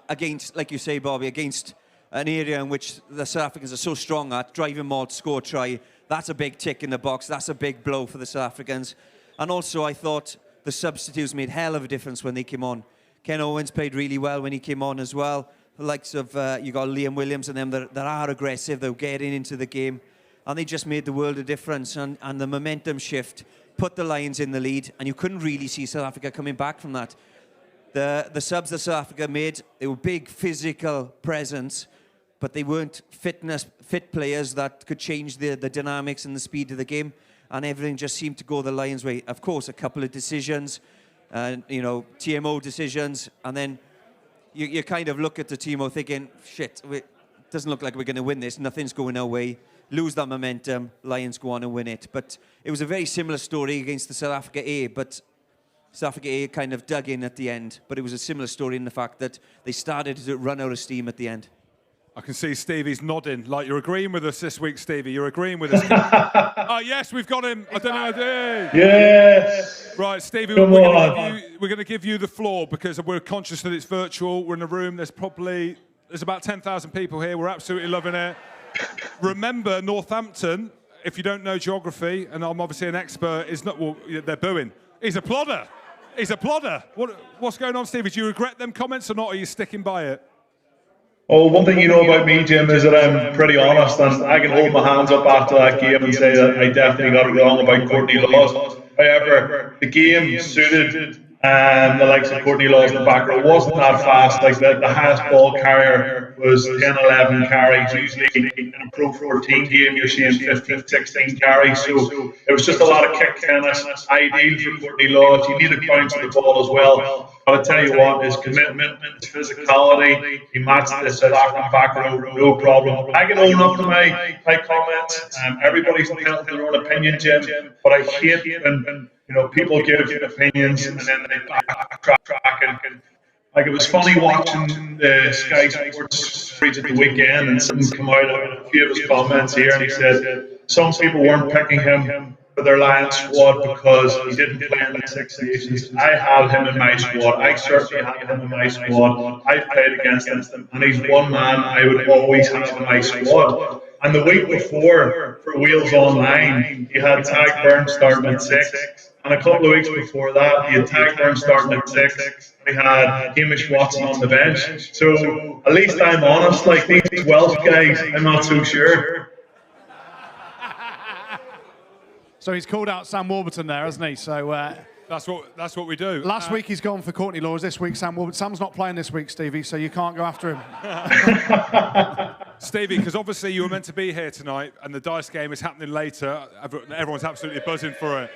against, like you say, Bobby, against an area in which the South Africans are so strong at, driving maul to score try. That's a big tick in the box. That's a big blow for the South Africans. And also, I thought the substitutes made hell of a difference when they came on. Ken Owens played really well when he came on as well. The likes of, you got Liam Williams and them that are aggressive, they're getting into the game. And they just made the world a difference. And the momentum shift put the Lions in the lead. And you couldn't really see South Africa coming back from that. The subs that South Africa made, they were big physical presence, but they weren't fit players that could change the dynamics and the speed of the game. And everything just seemed to go the Lions' way. Of course, a couple of decisions, TMO decisions. And then you kind of look at the TMO thinking, shit, it doesn't look like we're going to win this. Nothing's going our way. Lose that momentum, Lions go on and win it. But it was a very similar story against the South Africa A, but South Africa A kind of dug in at the end. But it was a similar story in the fact that they started to run out of steam at the end. I can see Stevie's nodding, like you're agreeing with us this week, Stevie. You're agreeing with us. Oh, yes, we've got him. I don't know. Yes. Right, Stevie, Come we're on. going to give you the floor because we're conscious that it's virtual. We're in a room. There's about 10,000 people here. We're absolutely loving it. Remember, Northampton, if you don't know geography, and I'm obviously an expert, is not. Well, they're booing. He's a plodder. He's a plodder. What's going on, Stevie? Do you regret them comments or not? Or are you sticking by it? Oh, one thing you know about me, Jim, is that I'm pretty honest, and I can hold my hands up after that game and say that I definitely got it wrong about Courtney Laws. However, the game suited the likes of Courtney Laws in the back row. It wasn't that fast. Like the highest ball carrier was 10, 11 carries. Usually in a Pro 14 game, you're seeing 15, 16 carries. So it was just a lot of kick tennis. Ideal for Courtney Laws. You need a bounce of the ball as well. But I tell you what, his commitment, his physicality, he matched the South African back row, no problem. I can own up to my comments. Everybody's entitled to their own opinion, Jim. But I hate when people give opinions and then they backtrack. And like, it was funny watching the Sky Sports feed at the weekend, and someone come out of a few of his comments here, and he said some people weren't picking him for their Lions squad because he didn't play in the Six Nations. I had him in my squad. I certainly had him in my squad. I played against him, and he's one man I would always have in my squad. And the week before, for Wales Online, he had Tag Burns starting at 6. And a couple of weeks before that, he had Tag Burns starting at 6. We had Hamish Watson on the bench. So at least I'm honest, like these Welsh guys, I'm not so sure. So he's called out Sam Warburton there, hasn't he? So that's what we do. Last week he's gone for Courtney Laws. This week Sam Warburton. Sam's not playing this week, Stevie, so you can't go after him. Stevie, because obviously you were meant to be here tonight, and the dice game is happening later. Everyone's absolutely buzzing for it.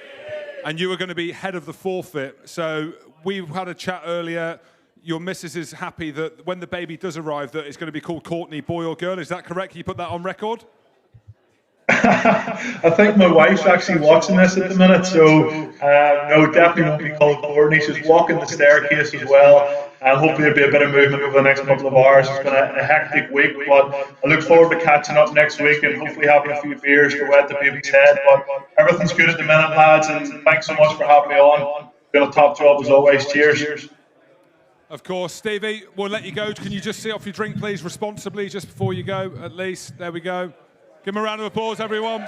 And you were going to be head of the forfeit. So we had a chat earlier. Your missus is happy that when the baby does arrive, that it's going to be called Courtney, boy or girl. Is that correct? Can you put that on record? I think my wife's actually watching this at the minute, so no, definitely won't be called Courtney. She's walking the staircase as well, and hopefully there'll be a bit of movement over the next couple of hours. It's been a hectic week, but I look forward to catching up next week and hopefully having a few beers to wet the baby's head. But everything's good at the minute, lads, and thanks so much for having me on. Been a top job as always. Cheers. Of course, Stevie, we'll let you go. Can you just see off your drink, please, responsibly, just before you go, at least? There we go. Give him a round of applause, everyone.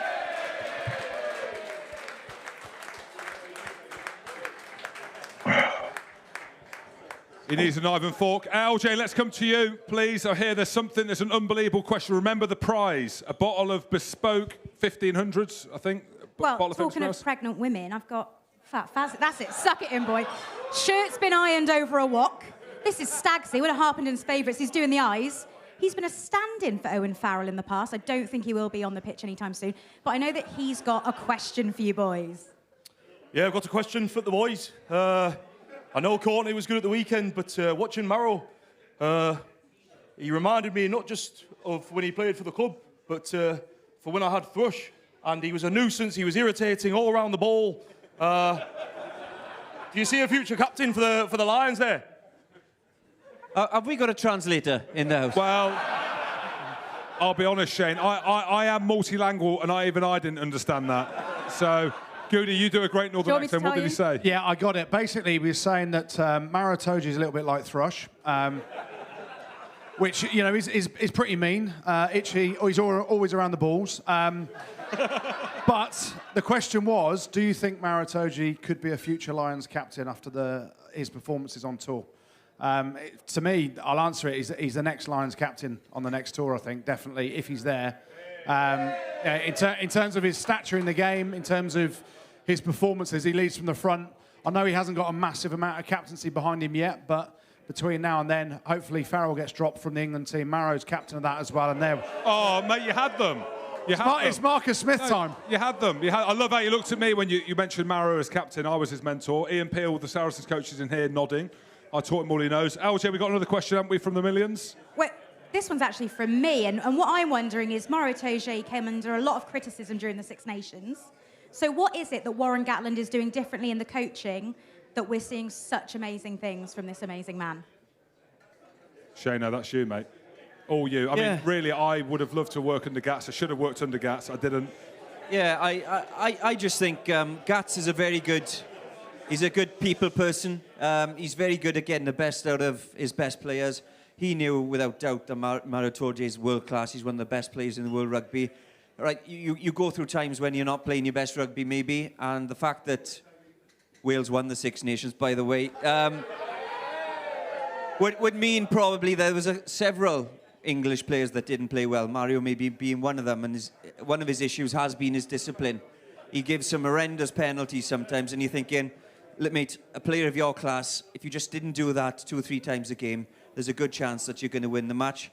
He needs a knife and fork. LJ, let's come to you, please. I hear there's an unbelievable question. Remember the prize, a bottle of bespoke 1500s, I think. Well, talking of pregnant women, I've got Fat Faz. That's it, suck it in, boy. Shirt's been ironed over a wok. This is Stagsy, one of Harpenden's favourites. He's doing the eyes. He's been a stand-in for Owen Farrell in the past. I don't think he will be on the pitch anytime soon. But I know that he's got a question for you boys. Yeah, I've got a question for the boys. I know Courtney was good at the weekend, but watching Maro, he reminded me not just of when he played for the club, but for when I had Thrush. And he was a nuisance. He was irritating all around the ball. Do you see a future captain for the Lions there? Have we got a translator in the house? Well, I'll be honest, Shane. I am multilingual, and I didn't understand that. So, Goode, you do a great Northern accent. What did he say? Yeah, I got it. Basically, he was saying that Maro Itoje is a little bit like Thrush, which, you know, is pretty mean, itchy. He's always around the balls. But the question was, do you think Maro Itoje could be a future Lions captain after his performances on tour? To me, I'll answer it. He's the next Lions captain on the next tour, I think, definitely, if he's there. In terms of his stature in the game, in terms of his performances, he leads from the front. I know he hasn't got a massive amount of captaincy behind him yet, but between now and then, hopefully Farrell gets dropped from the England team. Maro's captain of that as well. And oh, mate, you had them. It's Marcus Smith time. You had them. I love how you looked at me when you mentioned Maro as captain. I was his mentor. Ian Peel, the Saracens coach, is in here nodding. I taught him all he knows. LJ, we got another question, haven't we, from the millions? Well, this one's actually from me. And what I'm wondering is, Maro Itoje came under a lot of criticism during the Six Nations. So what is it that Warren Gatland is doing differently in the coaching that we're seeing such amazing things from this amazing man? Shane, no, that's you, mate. All you. I mean, really, I would have loved to work under Gats. I should have worked under Gats. I didn't. Yeah, I just think Gats is a very good. He's a good people person. He's very good at getting the best out of his best players. He knew without doubt that Maro Itoje is world class. He's one of the best players in the world rugby. Right, you go through times when you're not playing your best rugby, maybe, and the fact that Wales won the Six Nations, by the way, would mean probably there was several English players that didn't play well. Mario maybe being one of them, and one of his issues has been his discipline. He gives some horrendous penalties sometimes, and you're thinking, look, mate, a player of your class, if you just didn't do that 2 or 3 times a game, there's a good chance that you're going to win the match.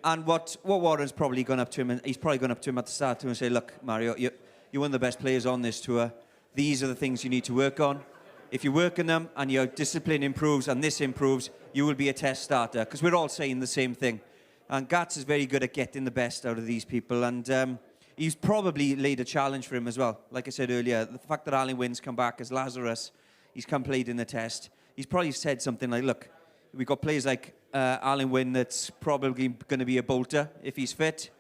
And what Warren's probably gone up to him, and he's probably gone up to him at the start and say, look, Mario, you're one of the best players on this tour. These are the things you need to work on. If you work on them and your discipline improves and this improves, you will be a test starter. Because we're all saying the same thing. And Gats is very good at getting the best out of these people. And he's probably laid a challenge for him as well. Like I said earlier, the fact that Alan Wynn's come back as Lazarus, he's come played in the test. He's probably said something like, look, we've got players like Alan Wynn that's probably going to be a bolter if he's fit.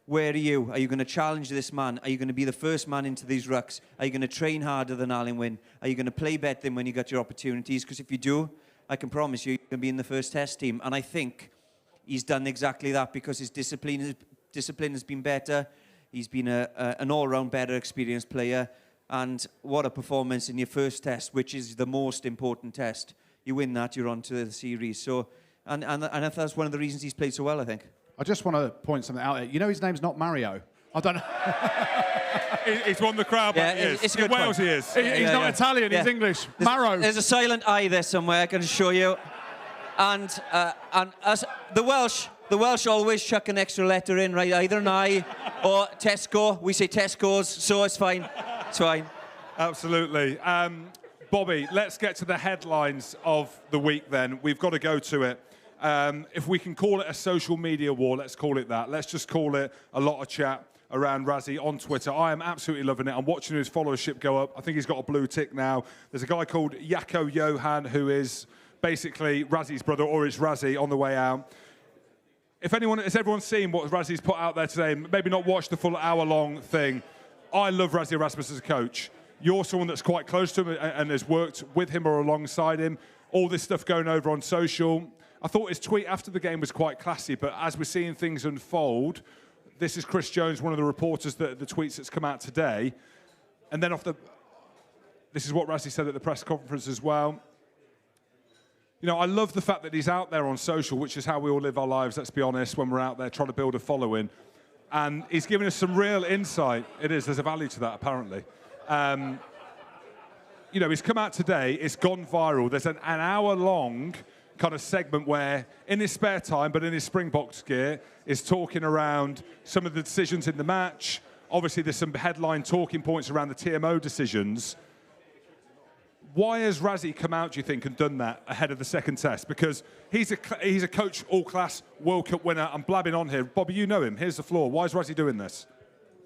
Where are you? Are you going to challenge this man? Are you going to be the first man into these rucks? Are you going to train harder than Alan Wynn? Are you going to play better than when you got your opportunities? Because if you do, I can promise you, you're going to be in the first test team. And I think he's done exactly that because his discipline has been better. He's been an all-round better experienced player. And what a performance in your first test, which is the most important test. You win that, you're on to the series. So, and that's one of the reasons he's played so well, I think. I just want to point something out there. You know his name's not Mario. I don't know. He's won the crowd, but he is. In Wales he is. He's not Italian, he's English. Maro. There's a silent I there somewhere, I can assure you. And as the Welsh always chuck an extra letter in, right? Either an I or Tesco. We say Tesco's, so it's fine. It's fine. Absolutely. Bobby, let's get to the headlines of the week then. We've got to go to it. If we can call it a social media war, let's call it that. Let's just call it a lot of chat around Rassie on Twitter. I am absolutely loving it. I'm watching his followership go up. I think he's got a blue tick now. There's a guy called Yako Johan who is basically Rassie's brother, or is Rassie on the way out. Has everyone seen what Rassie's put out there today? Maybe not watched the full hour-long thing. I love Rassie Erasmus as a coach. You're someone that's quite close to him and has worked with him or alongside him. All this stuff going over on social. I thought his tweet after the game was quite classy, but as we're seeing things unfold, this is Chris Jones, one of the reporters, the tweets that's come out today. And then this is what Rassie said at the press conference as well. You know, I love the fact that he's out there on social, which is how we all live our lives, let's be honest, when we're out there trying to build a following. And he's given us some real insight. There's a value to that, apparently. You know, he's come out today, it's gone viral. There's an hour-long kind of segment where, in his spare time, but in his Springbok gear, is talking around some of the decisions in the match. Obviously, there's some headline talking points around the TMO decisions. Why has Rassie come out, do you think, and done that ahead of the second test? Because he's a coach, all-class, World Cup winner. I'm blabbing on here. Bobby, you know him. Here's the floor. Why is Rassie doing this?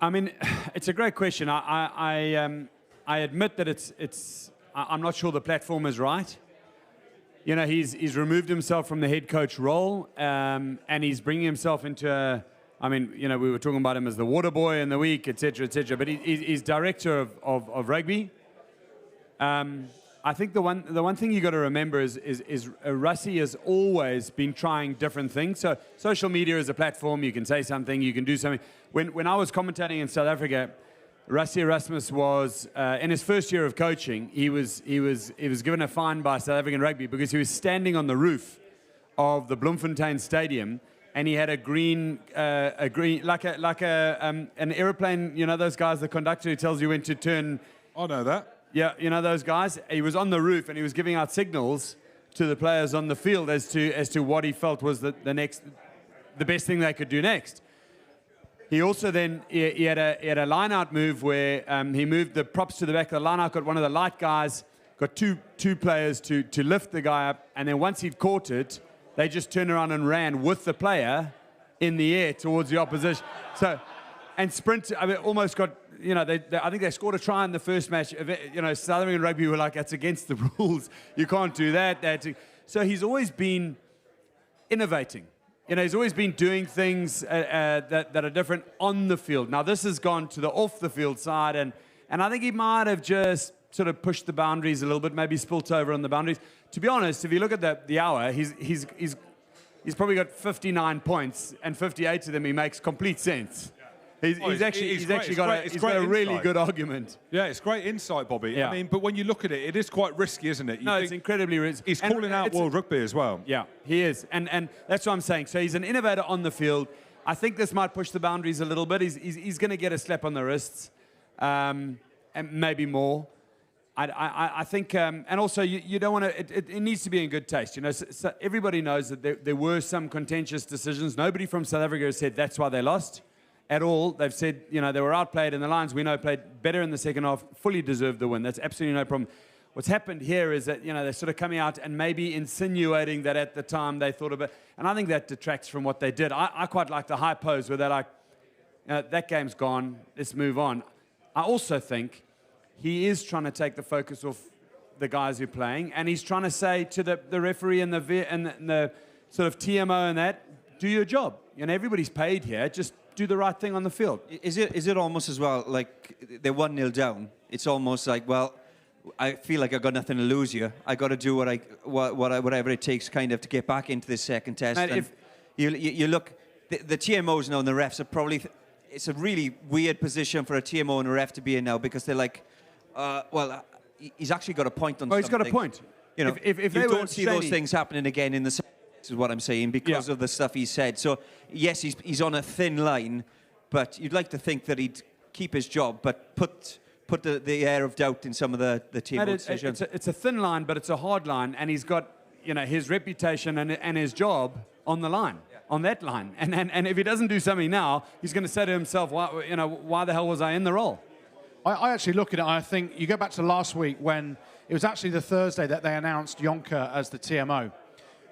I mean, it's a great question. I admit that I'm not sure the platform is right. You know, he's removed himself from the head coach role, and he's bringing himself into I mean, you know, we were talking about him as the water boy in the week, etc., etc. But he's director of rugby. I think the one thing you got to remember is Rassie has always been trying different things. So social media is a platform. You can say something, you can do something. When I was commentating in South Africa, Rassie Erasmus was in his first year of coaching. He was given a fine by South African Rugby because he was standing on the roof of the Bloemfontein Stadium, and he had a green like an airplane. You know those guys, the conductor who tells you when to turn. I know that. Yeah, you know those guys. He was on the roof and he was giving out signals to the players on the field as to what he felt was the best thing they could do next. He also then he had a line-out move where he moved the props to the back of the line-out, got one of the light guys, got two players to lift the guy up, and then once he'd caught it, they just turned around and ran with the player in the air towards the opposition. So, and sprint, I mean, almost got, you know, I think they scored a try in the first match. You know, South African Rugby were like, that's against the rules. You can't do that. So he's always been innovating. you know, he's always been doing things that are different on the field. Now, this has gone to the off-the-field side, and I think he might have just sort of pushed the boundaries a little bit, maybe spilt over on the boundaries. To be honest, if you look at the hour, he's probably got 59 points, and 58 of them he makes complete sense. He's actually got a really good argument. Yeah, it's great insight, Bobby. Yeah. I mean, but when you look at it, it is quite risky, isn't it? It's incredibly risky. He's calling out World Rugby as well. Yeah, he is. And that's what I'm saying. So he's an innovator on the field. I think this might push the boundaries a little bit. He's going to get a slap on the wrists, and maybe more. I think, and also you don't want to, it needs to be in good taste. You know, so everybody knows that there were some contentious decisions. Nobody from South Africa has said that's why they lost at all. They've said, you know, they were outplayed, and the Lions, we know, played better in the second half, fully deserved the win. That's absolutely no problem. What's happened here is that, you know, they're sort of coming out and maybe insinuating that at the time they thought of it, and I think that detracts from what they did. I quite like the high pose where they're like, that game's gone, let's move on. I also think he is trying to take the focus off the guys who are playing, and he's trying to say to the referee and the sort of TMO and that, do your job. You know, everybody's paid here, just do the right thing on the field. Is it almost as well, like, they're 1-0 down? It's almost like, well, I feel like I've got nothing to lose here. I got to do whatever it takes kind of to get back into this second test. And if you look, the TMOs now and the refs are probably, it's a really weird position for a TMO and a ref to be in now, because they're like, well, he's actually got a point on something. He's got a point. You know, if you don't see those things happening again in the second, this is what I'm saying, because of the stuff he said. So, yes, he's on a thin line, but you'd like to think that he'd keep his job, but put the air of doubt in some of the TMO decisions. It's a thin line, but it's a hard line, and he's got, you know, his reputation and his job on the line, on that line. And if he doesn't do something now, he's going to say to himself, why the hell was I in the role? I actually look at it, and I think you go back to last week when it was actually the Thursday that they announced Jonker as the TMO.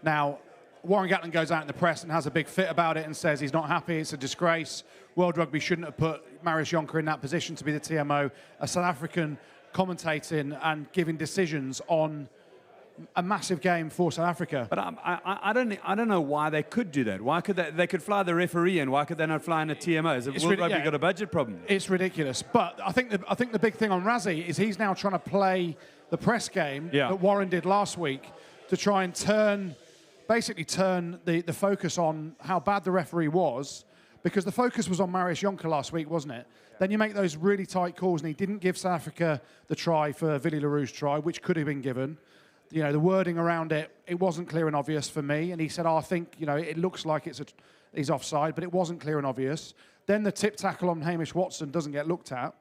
Now, Warren Gatland goes out in the press and has a big fit about it and says he's not happy, it's a disgrace. World Rugby shouldn't have put Marius Jonker in that position to be the TMO. A South African commentating and giving decisions on a massive game for South Africa. But I don't know why they could do that. Why could they could fly the referee in? Why could they not fly in a TMO? Has World Rugby got a budget problem? It's ridiculous. But I think the big thing on Rassie is he's now trying to play the press game that Warren did last week to try and basically turn the focus on how bad the referee was, because the focus was on Marius Jonker last week, wasn't it? Then you make those really tight calls, and he didn't give South Africa the try for Villy Leroux's try, which could have been given. You know, the wording around it wasn't clear and obvious for me. And he said, I think, you know, it looks like he's offside, but it wasn't clear and obvious. Then the tip tackle on Hamish Watson doesn't get looked at.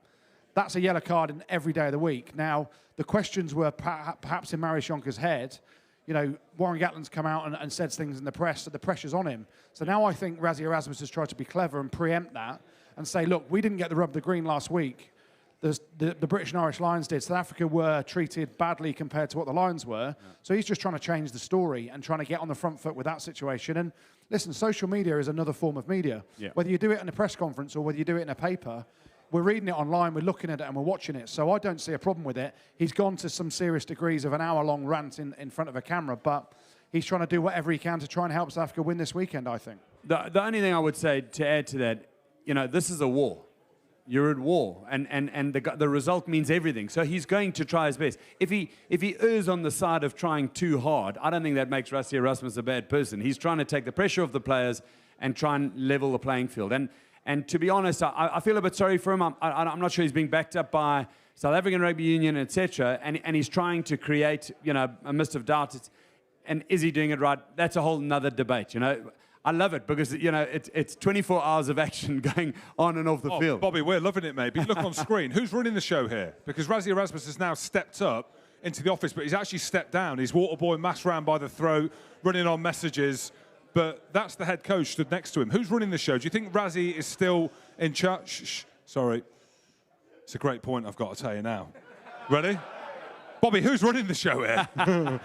That's a yellow card in every day of the week. Now, the questions were perhaps in Marius Jonker's head. You know, Warren Gatland's come out and said things in the press, so the pressure's on him. So now I think Rassie Erasmus has tried to be clever and preempt that and say, look, we didn't get the rub of the green last week. The British and Irish Lions did. South Africa were treated badly compared to what the Lions were. Yeah. So he's just trying to change the story and trying to get on the front foot with that situation. And listen, social media is another form of media. Yeah. Whether you do it in a press conference or whether you do it in a paper, we're reading it online, we're looking at it and we're watching it. So I don't see a problem with it. He's gone to some serious degrees of an hour-long rant in front of a camera, but he's trying to do whatever he can to try and help South Africa win this weekend, I think. The only thing I would say to add to that, you know, this is a war. You're at war, and the result means everything. So he's going to try his best. If he errs on the side of trying too hard, I don't think that makes Rassie Erasmus a bad person. He's trying to take the pressure off the players and try and level the playing field. And to be honest, I feel a bit sorry for him. I'm not sure he's being backed up by South African Rugby Union, etc. And he's trying to create, you know, a mist of doubt. And is he doing it right? That's a whole nother debate, you know. I love it because, you know, it's 24 hours of action going on and off the field. Bobby, we're loving it, mate. But look on screen. Who's running the show here? Because Rassie Erasmus has now stepped up into the office, but he's actually stepped down. He's Waterboy mass round by the throat, running on messages. But that's the head coach stood next to him. Who's running the show? Do you think Rassie is still in charge? Sorry. It's a great point I've got to tell you now. Ready? Bobby, who's running the show here?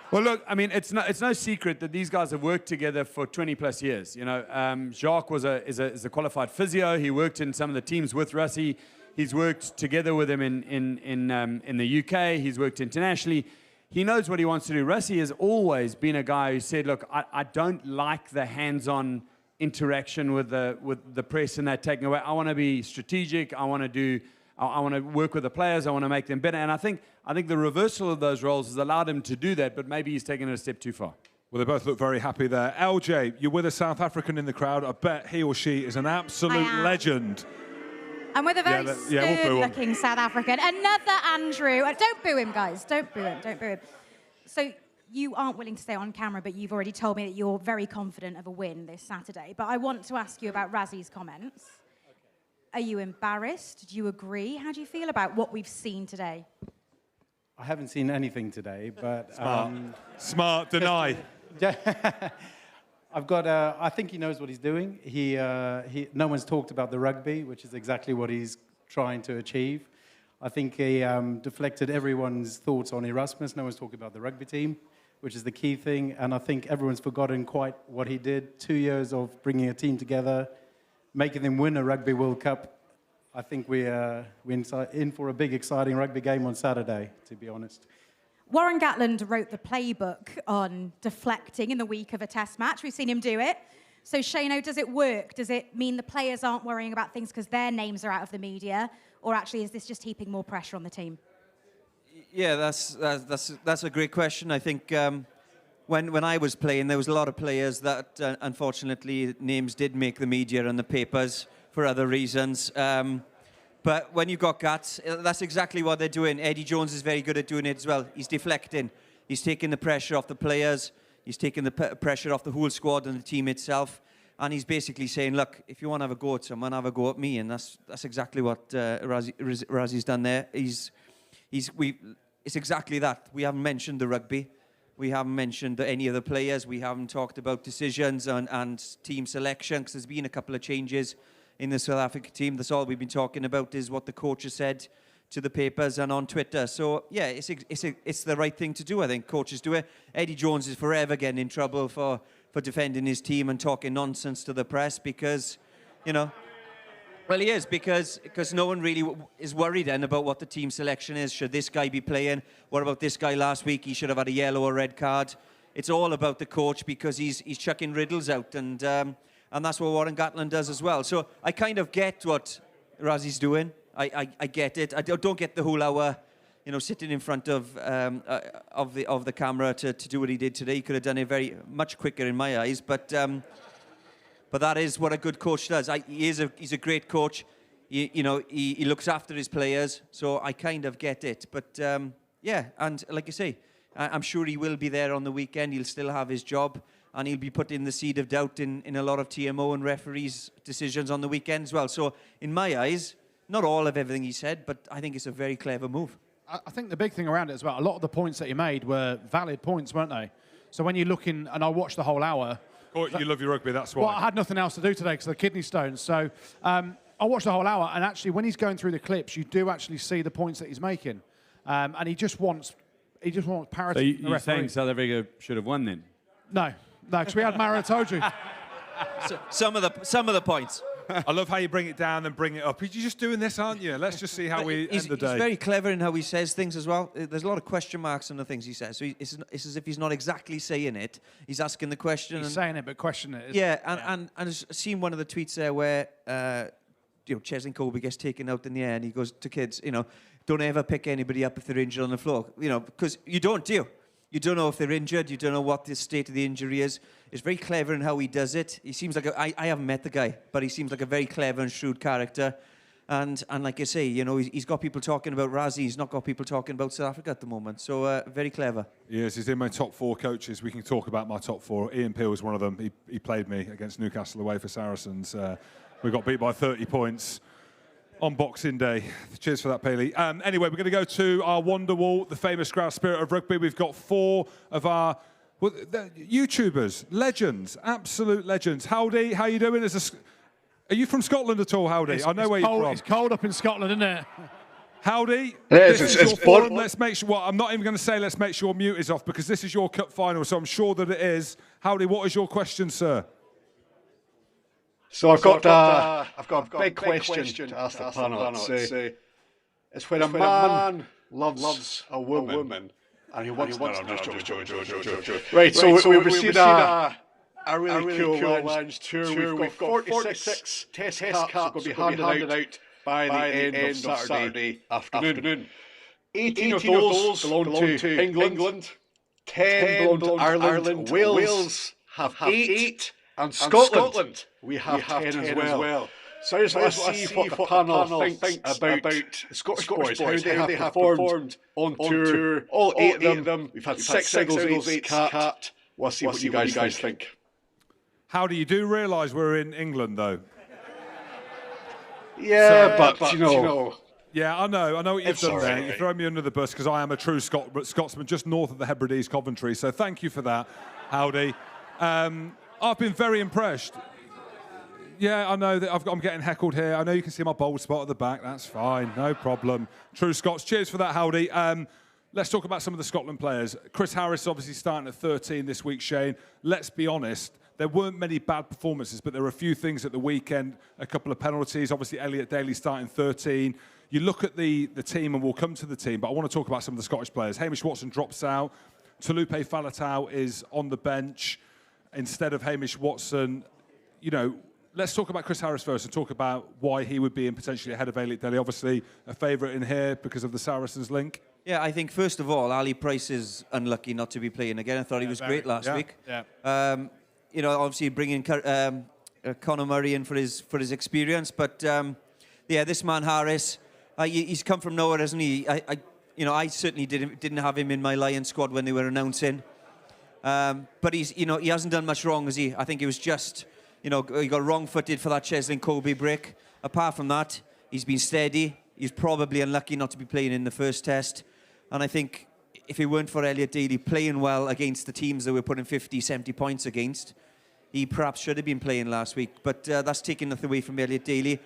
Well, look, I mean, it's no secret that these guys have worked together for 20-plus years. You know, Jacques is a qualified physio. He worked in some of the teams with Rassie. He's worked together with him in the UK. He's worked internationally. he knows what he wants to do. Rassie has always been a guy who said, look, I don't like the hands-on interaction with the press and that taking away. I want to be strategic. I want to work with the players. I want to make them better. And I think the reversal of those roles has allowed him to do that, but maybe he's taken it a step too far. Well, they both look very happy there. LJ, you're with a South African in the crowd. I bet he or she is an absolute legend. I'm with a very good-looking South African. Another Andrew. Don't boo him, guys. Don't boo him. Don't boo him. So you aren't willing to stay on camera, but you've already told me that you're very confident of a win this Saturday. But I want to ask you about Rassie's comments. Are you embarrassed? Do you agree? How do you feel about what we've seen today? I haven't seen anything today, but... Smart, deny. I think he knows what he's doing. No one's talked about the rugby, which is exactly what he's trying to achieve. I think he deflected everyone's thoughts on Erasmus. No one's talking about the rugby team, which is the key thing. And I think everyone's forgotten quite what he did. 2 years of bringing a team together, making them win a Rugby World Cup. I think we're in for a big, exciting rugby game on Saturday, to be honest. Warren Gatland wrote the playbook on deflecting in the week of a test match. We've seen him do it. So, Shano, does it work? Does it mean the players aren't worrying about things because their names are out of the media? Or actually, is this just heaping more pressure on the team? Yeah, that's a great question. I think when I was playing, there was a lot of players that, unfortunately, names did make the media and the papers for other reasons. But when you've got guts, that's exactly what they're doing. Eddie Jones is very good at doing it as well. He's deflecting. He's taking the pressure off the players. He's taking the pressure off the whole squad and the team itself. And he's basically saying, look, if you want to have a go at someone, have a go at me. And that's exactly what Rassie's done there. It's exactly that. We haven't mentioned the rugby. We haven't mentioned any of the players. We haven't talked about decisions and team selection, because there's been a couple of changes in the South Africa team. That's all we've been talking about, is what the coach has said to the papers and on Twitter. So, yeah, it's the right thing to do, I think. Coaches do it. Eddie Jones is forever getting in trouble for defending his team and talking nonsense to the press because, you know, well, he is, because no one really is worried then about what the team selection is. Should this guy be playing? What about this guy last week? He should have had a yellow or red card. It's all about the coach because he's chucking riddles out, and that's what Warren Gatland does as well. So I kind of get what Rassie's doing. I get it. I don't get the whole hour, you know, sitting in front of the camera to do what he did today. He could have done it much quicker in my eyes. But that is what a good coach does. He's a great coach. He looks after his players. So I kind of get it. But yeah, and like you say, I'm sure he will be there on the weekend. He'll still have his job. And he'll be putting the seed of doubt in a lot of TMO and referees' decisions on the weekend as well. So, in my eyes, not all of everything he said, but I think it's a very clever move. I think the big thing around it as well, a lot of the points that he made were valid points, weren't they? So when you look in, and I watched the whole hour. Oh, you love your rugby, that's why. Well, I had nothing else to do today because of the kidney stones. So I watched the whole hour, and actually when he's going through the clips, you do actually see the points that he's making. And he just wants parity. So you're saying South Africa should have won then? No, because we had Maro Itoje. Some of the points. I love how you bring it down and bring it up. You're just doing this, aren't you? Let's just see how we end the day. He's very clever in how he says things as well. There's a lot of question marks on the things he says. So it's as if he's not exactly saying it. He's asking the question. He's saying it, but questioning it. Yeah, and I've seen one of the tweets there where Cheslin Kolbe gets taken out in the air and he goes to kids, don't ever pick anybody up if they're injured on the floor. Because you don't, do you? You don't know if they're injured. You don't know what the state of the injury is. It's very clever in how he does it. He seems like I haven't met the guy, but he seems like a very clever and shrewd character. And like you say, he's got people talking about Rassie. He's not got people talking about South Africa at the moment. So very clever. Yes, he's in my top 4 coaches. We can talk about my top 4. Ian Peel was one of them. He played me against Newcastle away for Saracens. We got beat by 30 points. On Boxing Day. Cheers for that, Paley. Anyway, we're going to go to our Wonder Wall, the famous Grouse Spirit of Rugby. We've got 4 of our YouTubers, legends, absolute legends. Howdy, how you doing? Are you from Scotland at all, Howdy? I know where you're from. It's cold up in Scotland, isn't it? Howdy, it's your forum. Let's make sure. Well, I'm not even going to say let's make sure mute is off because this is your cup final, so I'm sure that it is. Howdy, what is your question, sir? So I've got a big question to ask the panel. It's when a man loves a woman, And he wants... I'm just joking. Right, so we've received a really cool Lions tour. We've got 46 test caps going to be handed out by the end of Saturday afternoon. 18 of those belong to England, 10 belong to Ireland, Wales have 8, and Scotland, we have 10 as well. So I just want to see what the panel thinks about Scottish boys, how they have performed on tour. All 8 of them. We've had 6 singles, 8 capped. We'll see what you guys think. How do you realise we're in England, though? Yeah, but you know... Yeah, I know what you've done there. You throw me under the bus because I am a true Scotsman just north of the Hebrides, Coventry. So thank you for that, Howdy. I've been very impressed. Yeah, I know that I'm getting heckled here. I know you can see my bold spot at the back. That's fine, no problem. True Scots. Cheers for that, Howdy. Let's talk about some of the Scotland players. Chris Harris obviously starting at 13 this week, Shane. Let's be honest, there weren't many bad performances, but there were a few things at the weekend, a couple of penalties. Obviously, Elliot Daly starting 13. You look at the team, and we'll come to the team, but I want to talk about some of the Scottish players. Hamish Watson drops out. Taulupe Faletau is on the bench instead of Hamish Watson. You know, let's talk about Chris Harris first and talk about why he would be in potentially ahead of Elliot Daly. Obviously, a favourite in here because of the Saracens link. Yeah, I think, first of all, Ali Price is unlucky not to be playing again. I thought he was great last week. Yeah. You know, obviously bringing Conor Murray in for his experience. But, yeah, this man, Harris, he's come from nowhere, hasn't he? I certainly didn't have him in my Lions squad when they were announcing. But he hasn't done much wrong, has he? I think he was just... he got wrong-footed for that Cheslin Kolbe break. Apart from that, he's been steady. He's probably unlucky not to be playing in the first test. And I think if it weren't for Elliot Daly playing well against the teams that we're putting 50, 70 points against, he perhaps should have been playing last week. But that's taking nothing away from Elliot Daly.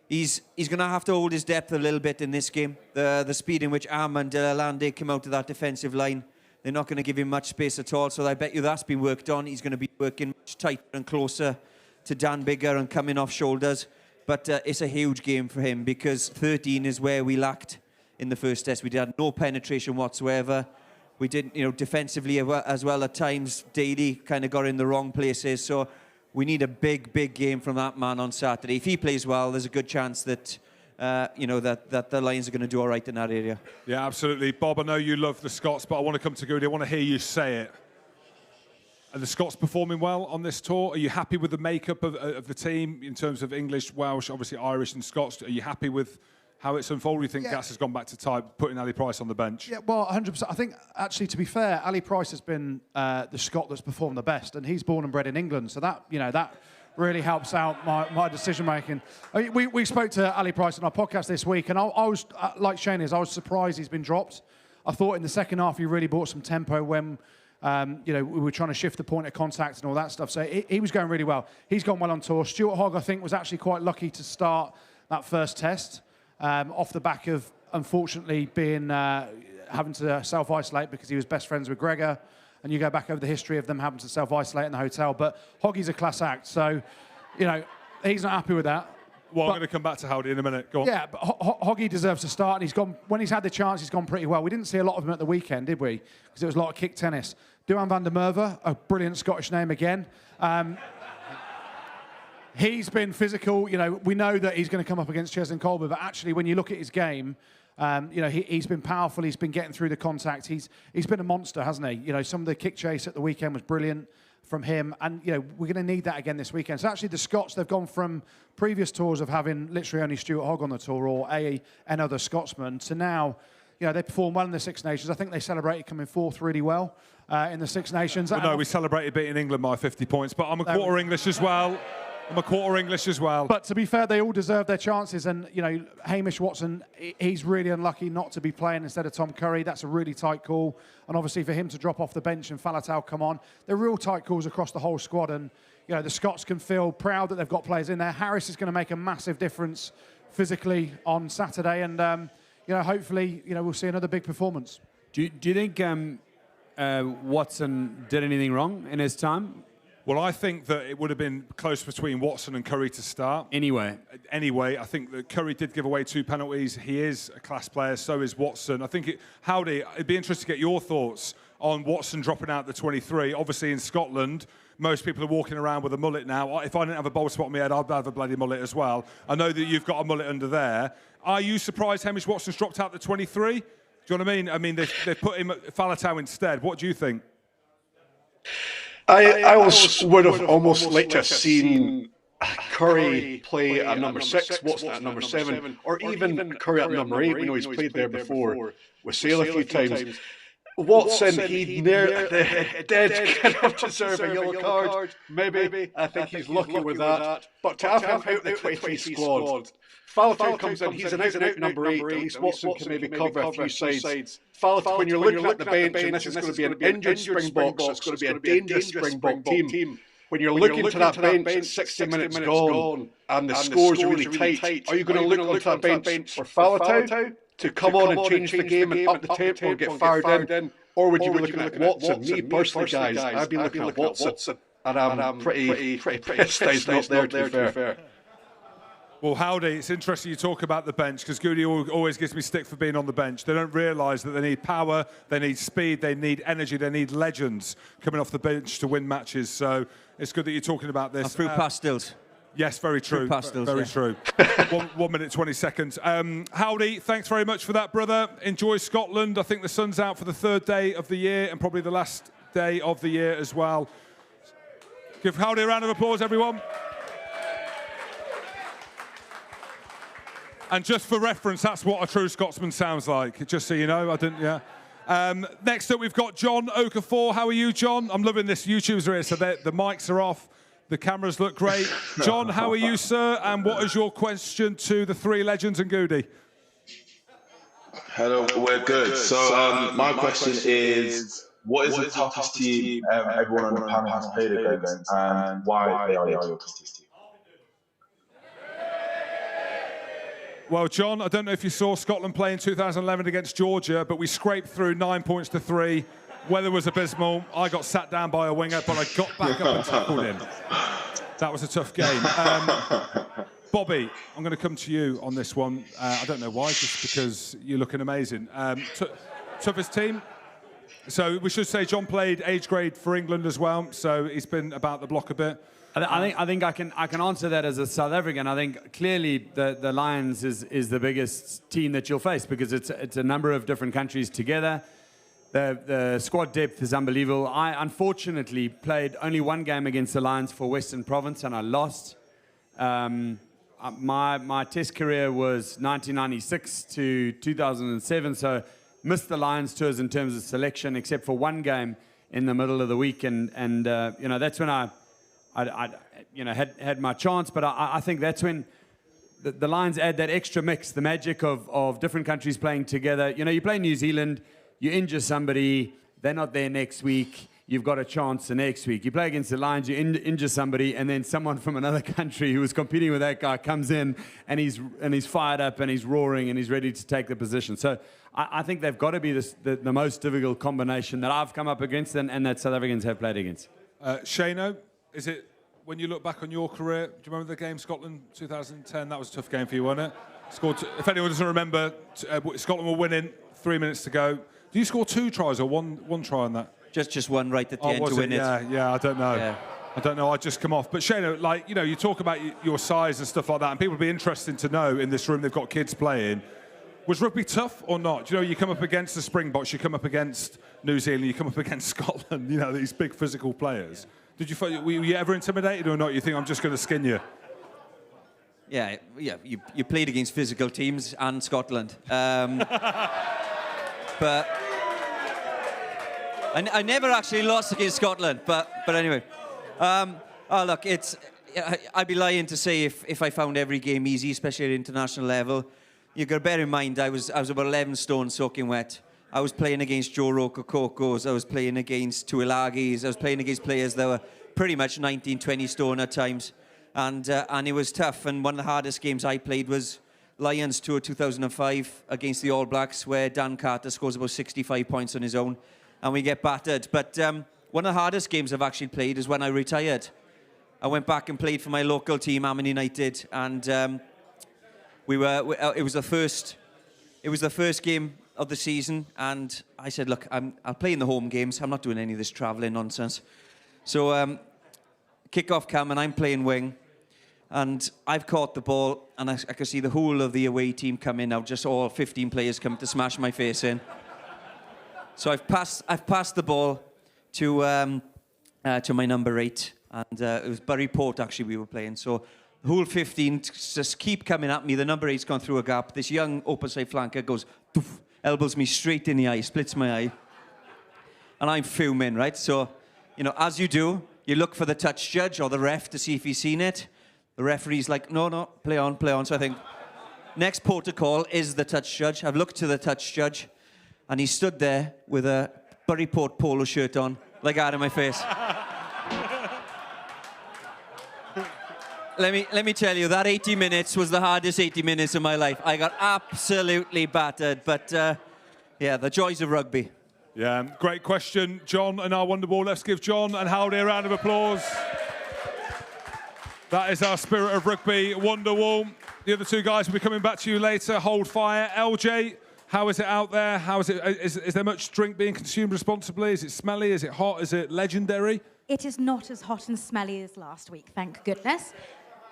He's going to have to hold his depth a little bit in this game. The speed in which and Lande came out of that defensive line, they're not going to give him much space at all. So I bet you that's been worked on. He's going to be working much tighter and closer to Dan Biggar and coming off shoulders. But it's a huge game for him because 13 is where we lacked in the first test. We had no penetration whatsoever. We didn't, defensively as well at times. Daly kind of got in the wrong places. So we need a big, big game from that man on Saturday. If he plays well, there's a good chance that that the Lions are going to do all right in that area. Yeah, absolutely. Bob, I know you love the Scots, but I want to come to Goode. I want to hear you say it. Are the Scots performing well on this tour? Are you happy with the makeup of the team in terms of English, Welsh, obviously Irish and Scots? Are you happy with how it's unfolded? Do you think Gas has gone back to type, putting Ali Price on the bench? Yeah, well, 100%. I think, actually, to be fair, Ali Price has been the Scot that's performed the best, and he's born and bred in England, so that, that really helps out my decision-making. We spoke to Ali Price on our podcast this week, and I was, like Shane is, I was surprised he's been dropped. I thought in the second half he really brought some tempo when, we were trying to shift the point of contact and all that stuff. So he was going really well. He's gone well on tour. Stuart Hogg, I think, was actually quite lucky to start that first test off the back of, unfortunately, being having to self-isolate because he was best friends with Gregor. And you go back over the history of them having to self-isolate in the hotel. But Hoggy's a class act, so, he's not happy with that. Well, I'm going to come back to Howdy in a minute. Go on. Yeah, but Hoggy deserves to start, and he's gone. When he's had the chance, he's gone pretty well. We didn't see a lot of him at the weekend, did we? Because it was a lot of kick tennis. Duhan van der Merwe, a brilliant Scottish name again. He's been physical. We know that he's going to come up against Cheslin Kolbe, but actually, when you look at his game, he's been powerful. He's been getting through the contact. He's been a monster, hasn't he? Some of the kick chase at the weekend was brilliant from him. And, we're going to need that again this weekend. So actually the Scots, they've gone from previous tours of having literally only Stuart Hogg on the tour or another Scotsman to now, they perform well in the Six Nations. I think they celebrated coming fourth really well in the Six Nations. Well, no, we celebrated beating England by 50 points, but I'm a quarter English as well. But to be fair, they all deserve their chances. And, Hamish Watson, he's really unlucky not to be playing instead of Tom Curry. That's a really tight call. And obviously for him to drop off the bench and Faletau come on, they're real tight calls across the whole squad. And, the Scots can feel proud that they've got players in there. Harris is going to make a massive difference physically on Saturday. And, hopefully, we'll see another big performance. Do you think Watson did anything wrong in his time? Well, I think that it would have been close between Watson and Curry to start. Anyway, I think that Curry did give away 2 penalties. He is a class player, so is Watson. I think, Howdy, it'd be interesting to get your thoughts on Watson dropping out the 23. Obviously, in Scotland, most people are walking around with a mullet now. If I didn't have a bald spot on my head, I'd have a bloody mullet as well. I know that you've got a mullet under there. Are you surprised Hamish Watson's dropped out the 23? Do you know what I mean? I mean, they've put him at Faletau instead. What do you think? I would have almost liked to have seen Curry play at number 6, Watson at number 7, or even Curry at number 8. We know he's played there before with Sale a few times. Watson, he did kind of deserve a yellow card. Maybe. I think he's lucky with that. But to have him out the 23 squad, Faletau comes in, he's an out-and-out number 8, at least Watson can maybe cover a few sides. Faletau, when you're looking at the bench, and this is going to be an injured Springbok, so it's going to be a dangerous Springbok team. When you're looking to that bench, 60 minutes gone, and the score's really tight, are you going to look to that bench for Faletau to come on and change the game and up the tempo and get fired in? Or would you be looking at Watson? Me personally, guys, I'd be looking at Watson, and I'm pretty pissed he's not there, to be fair. Well, Howdy, it's interesting you talk about the bench, because Goode always gives me stick for being on the bench. They don't realise that they need power, they need speed, they need energy, they need legends coming off the bench to win matches. So it's good that you're talking about this. And fruit pastilles. Yes, very true. Fruit pastilles, very true. 1 minute, 20 seconds. Howdy, thanks very much for that, brother. Enjoy Scotland. I think the sun's out for the 3rd day of the year and probably the last day of the year as well. Give Howdy a round of applause, everyone. And just for reference, that's what a true Scotsman sounds like, just so you know. I didn't, yeah. Next up, we've got John Okafor. How are you, John? I'm loving this. YouTubers are here, so the mics are off. The cameras look great. John, how are you, sir? And what is your question to the 3 legends and Goode? Hello, we're good. So my question is, what is the toughest team everyone on the panel has played against, and why they are your toughest team? Well, John, I don't know if you saw Scotland play in 2011 against Georgia, but we scraped through 9 points to 3. Weather was abysmal. I got sat down by a winger, but I got back up and tackled him. That was a tough game. Bobby, I'm going to come to you on this one. I don't know why, just because you're looking amazing. Toughest team? So we should say John played age grade for England as well, so he's been about the block a bit. I think I can answer that as a South African. I think clearly the Lions is the biggest team that you'll face, because it's a number of different countries together. The squad depth is unbelievable. I unfortunately played only 1 game against the Lions for Western Province, and I lost. My test career was 1996 to 2007, so missed the Lions tours in terms of selection, except for 1 game in the middle of the week, and you know, that's when I had my chance. But I think that's when the Lions add that extra mix, the magic of different countries playing together. You know, you play New Zealand, you injure somebody, they're not there next week, you've got a chance the next week. You play against the Lions, you injure somebody, and then someone from another country who was competing with that guy comes in, and he's fired up, and he's roaring, and he's ready to take the position. So I think they've got to be the most difficult combination that I've come up against, and that South Africans have played against. Shano, is it, when you look back on your career, do you remember the game Scotland 2010? That was a tough game for you, wasn't it? Scored if anyone doesn't remember, Scotland were winning, 3 minutes to go. Do you score 2 tries or one try on that? Just one right at the end to win it. Yeah, I don't know. Yeah. I don't know, I just come off. But Shano, like, you know, you talk about your size and stuff like that, and people would be interested to know in this room, they've got kids playing. Was rugby tough or not? Do you know, you come up against the Springboks, you come up against New Zealand, you come up against Scotland, you know, these big physical players. Were you ever intimidated or not? You think I'm just going to skin you? Yeah. You played against physical teams and Scotland, but I never actually lost against Scotland. But anyway, look, I'd be lying to say if I found every game easy, especially at international level. You got to bear in mind I was about 11 stone soaking wet. I was playing against Joe Rokokokos, I was playing against Tuilagis, I was playing against players that were pretty much 19, 20 stone at times. And it was tough. And one of the hardest games I played was Lions Tour 2005 against the All Blacks, where Dan Carter scores about 65 points on his own, and we get battered. But one of the hardest games I've actually played is when I retired. I went back and played for my local team, Harpenden United, and it was the first game of the season, and I said, look, I'll play in the home games. I'm not doing any of this travelling nonsense. So kick-off come, and I'm playing wing, and I've caught the ball, and I can see the whole of the away team come in now, just all 15 players come to smash my face in. So I've passed the ball to my number 8, and it was Bury Port actually we were playing. So the whole 15 just keep coming at me. The number 8's gone through a gap. This young open side flanker goes, doof, elbows me straight in the eye, splits my eye, and I'm fuming, right? So, you know, as you do, you look for the touch judge or the ref to see if he's seen it. The referee's like, no, play on, play on. So I think next protocol is the touch judge. I've looked to the touch judge, and he stood there with a Bury Port polo shirt on, like out of my face. Let me tell you, that 80 minutes was the hardest 80 minutes of my life. I got absolutely battered, but yeah, the joys of rugby. Yeah, great question, John and our Wonderwall. Let's give John and Howdy a round of applause. That is our Spirit of Rugby Wonderwall. The other two guys will be coming back to you later. Hold fire. LJ, how is it out there? How is it? Is there much drink being consumed responsibly? Is it smelly? Is it hot? Is it legendary? It is not as hot and smelly as last week, thank goodness.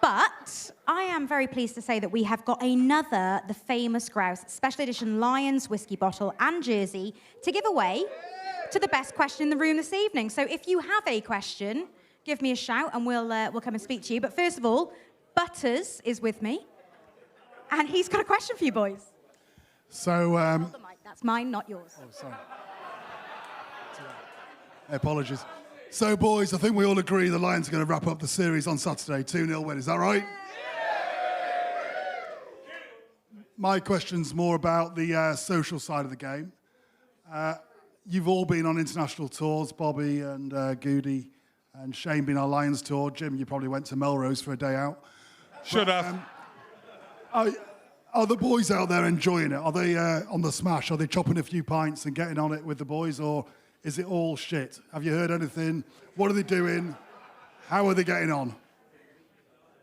But I am very pleased to say that we have got another The Famous Grouse Special Edition Lions whiskey bottle and jersey to give away to the best question in the room this evening. So if you have a question, give me a shout and we'll come and speak to you. But first of all, Butters is with me, and he's got a question for you boys. So, Hold the mic. That's mine, not yours. Oh, sorry. Apologies. So, boys, I think we all agree the Lions are going to wrap up the series on Saturday, 2-0 win. Is that right? My question's more about the social side of the game. You've all been on international tours, Bobby and Goode and Shane been on Lions tour. Jim, you probably went to Melrose for a day out. Should have. Are the boys out there enjoying it? Are they on the smash? Are they chopping a few pints and getting on it with the boys, or is it all shit? Have you heard anything? What are they doing? How are they getting on?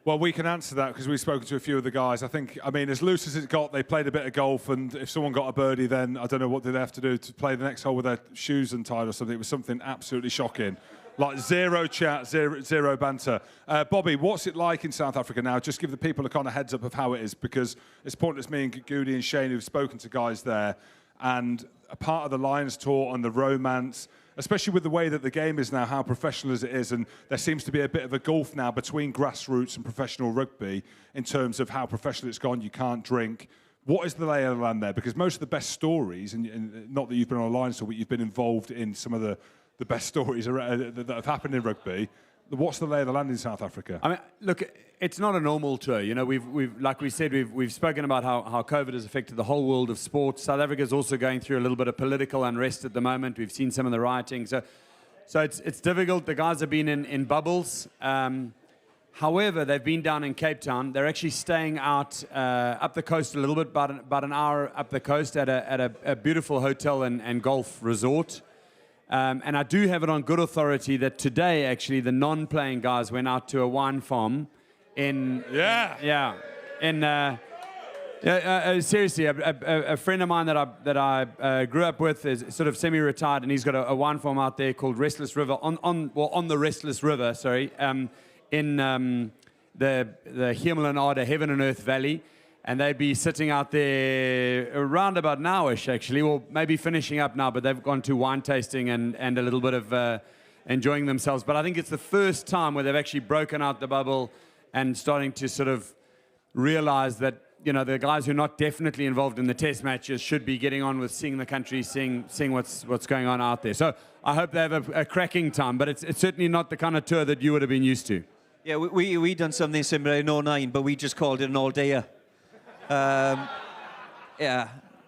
Well, we can answer that because we've spoken to a few of the guys. I mean, as loose as it got, they played a bit of golf, and if someone got a birdie, then I don't know what did they have to do to play the next hole with their shoes untied or something. It was something absolutely shocking. Like zero chat, zero banter. Bobby, what's it like in South Africa now? Just give the people a kind of heads up of how it is, because it's pointless me and Goode and Shane who've spoken to guys there, and a part of the Lions tour and the romance, especially with the way that the game is now, how professional as it is, and there seems to be a bit of a gulf now between grassroots and professional rugby in terms of how professional it's gone. You can't drink. What is the lay of the land there? Because most of the best stories, and not that you've been on a Lions tour, but you've been involved in some of the best stories that have happened in rugby. What's the lay of the land in South Africa? I mean, look, it's not a normal tour. You know, we've like we said, we've spoken about how COVID has affected the whole world of sport. South Africa is also going through a little bit of political unrest at the moment. We've seen some of the rioting, so it's difficult. The guys have been in bubbles. However, they've been down in Cape Town. They're actually staying out up the coast a little bit, about an hour up the coast at a beautiful hotel and golf resort. And I do have it on good authority that today, actually, the non-playing guys went out to a wine farm in... seriously, a friend of mine that I grew up with is sort of semi-retired, and he's got a wine farm out there called Restless River, on the Restless River, in the Hemel Heaven and Earth Valley. And they'd be sitting out there around about now-ish, actually, or maybe finishing up now, but they've gone to wine tasting and a little bit of enjoying themselves. But I think it's the first time where they've actually broken out the bubble and starting to sort of realize that, you know, the guys who are not definitely involved in the test matches should be getting on with seeing the country, seeing what's going on out there. So I hope they have a cracking time, but it's certainly not the kind of tour that you would have been used to. Yeah, we done something similar in 2009, but we just called it an all-dayer. Yeah,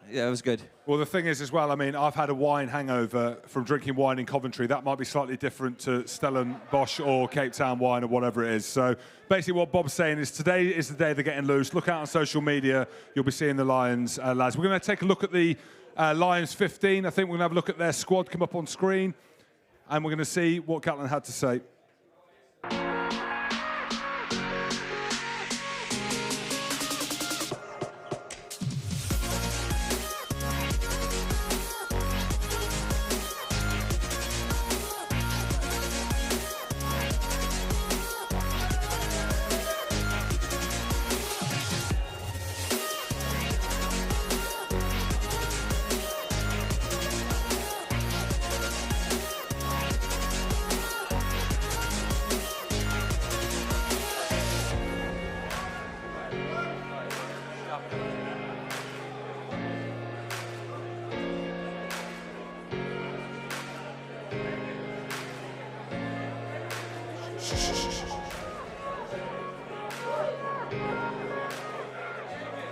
it was good. Well, the thing is as well, I mean, I've had a wine hangover from drinking wine in Coventry. That might be slightly different to Stellenbosch or Cape Town wine or whatever it is. So basically what Bob's saying is today is the day they're getting loose. Look out on social media. You'll be seeing the Lions, lads. We're going to take a look at the Lions 15. I think we're going to have a look at their squad come up on screen. and we're going to see what Gatland had to say.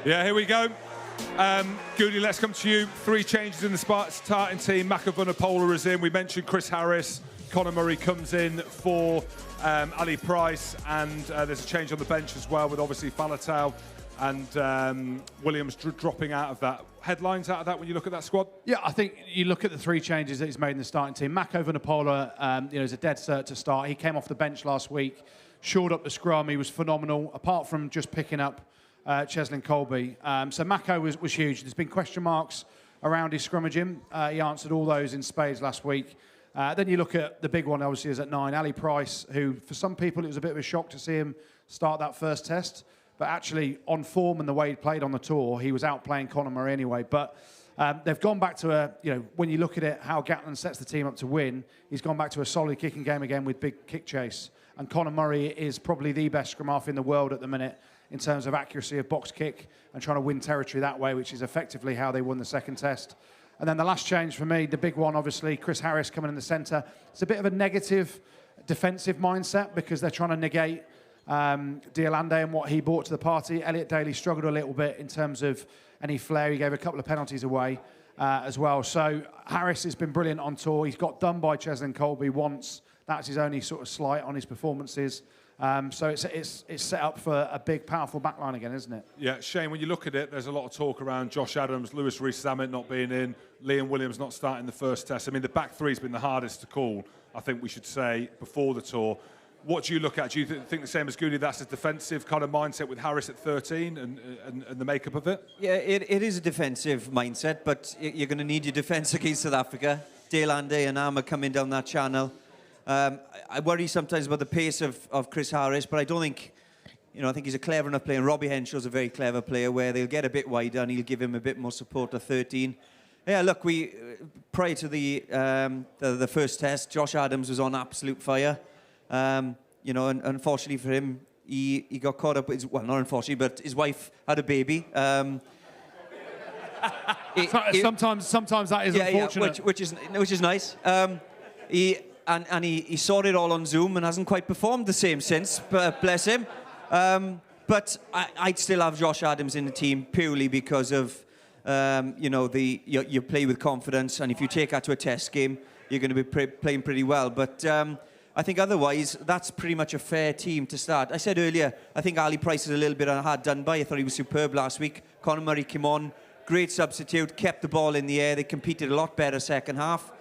Yeah, here we go. Goode, let's come to you. 3 changes in the starting team. Mako Vunipola is in. We mentioned Chris Harris. Conor Murray comes in for Ali Price. And there's a change on the bench as well with obviously Faletau and Williams dropping out of that. Headlines out of that when you look at that squad? Yeah, I think you look at the 3 changes that he's made in the starting team. Mako Vunipola, is a dead cert to start. He came off the bench last week, shored up the scrum. He was phenomenal, apart from just picking up Cheslin Kolbe. So Mako was huge. There's been question marks around his scrummaging. He answered all those in spades last week. Then you look at the big one, obviously, is at 9. Ali Price, who for some people it was a bit of a shock to see him start that first test. But actually, on form and the way he played on the tour, he was outplaying Conor Murray anyway. But they've gone back to when you look at it, how Gatland sets the team up to win, he's gone back to a solid kicking game again with big kick chase. And Conor Murray is probably the best scrum half in the world at the minute in terms of accuracy of box kick and trying to win territory that way, which is effectively how they won the second test. And then the last change for me, the big one, obviously, Chris Harris coming in the centre. It's a bit of a negative defensive mindset because they're trying to negate Deolande and what he brought to the party. Elliot Daly struggled a little bit in terms of any flair. He gave a couple of penalties away as well. So Harris has been brilliant on tour. He's got done by Cheslin Kolbe once. That's his only sort of slight on his performances. So it's set up for a big, powerful backline again, isn't it? Yeah, Shane, when you look at it, there's a lot of talk around Josh Adams, Lewis Rees-Zammit not being in, Liam Williams not starting the first test. I mean, the back three's been the hardest to call, I think we should say, before the tour. What do you look at? Do you think the same as Goode, that's a defensive kind of mindset with Harris at 13 and the makeup of it? Yeah, it is a defensive mindset, but you're going to need your defence against South Africa. Deolande and Armour coming down that channel. I worry sometimes about the pace of Chris Harris, but I don't think, I think he's a clever enough player. And Robbie Henshaw's a very clever player where they'll get a bit wider and he'll give him a bit more support at 13. Yeah, look, prior to the first test, Josh Adams was on absolute fire. And unfortunately for him, he got caught up with, well, not unfortunately, but his wife had a baby. Sometimes that is unfortunate. Which is nice. He saw it all on Zoom and hasn't quite performed the same since, bless him. But I'd still have Josh Adams in the team purely because of, you play with confidence, and if you take that to a test game, you're going to be playing pretty well. But I think otherwise, that's pretty much a fair team to start. I said earlier, I think Ali Price is a little bit hard done by. I thought he was superb last week. Conor Murray came on, great substitute, kept the ball in the air. They competed a lot better second half.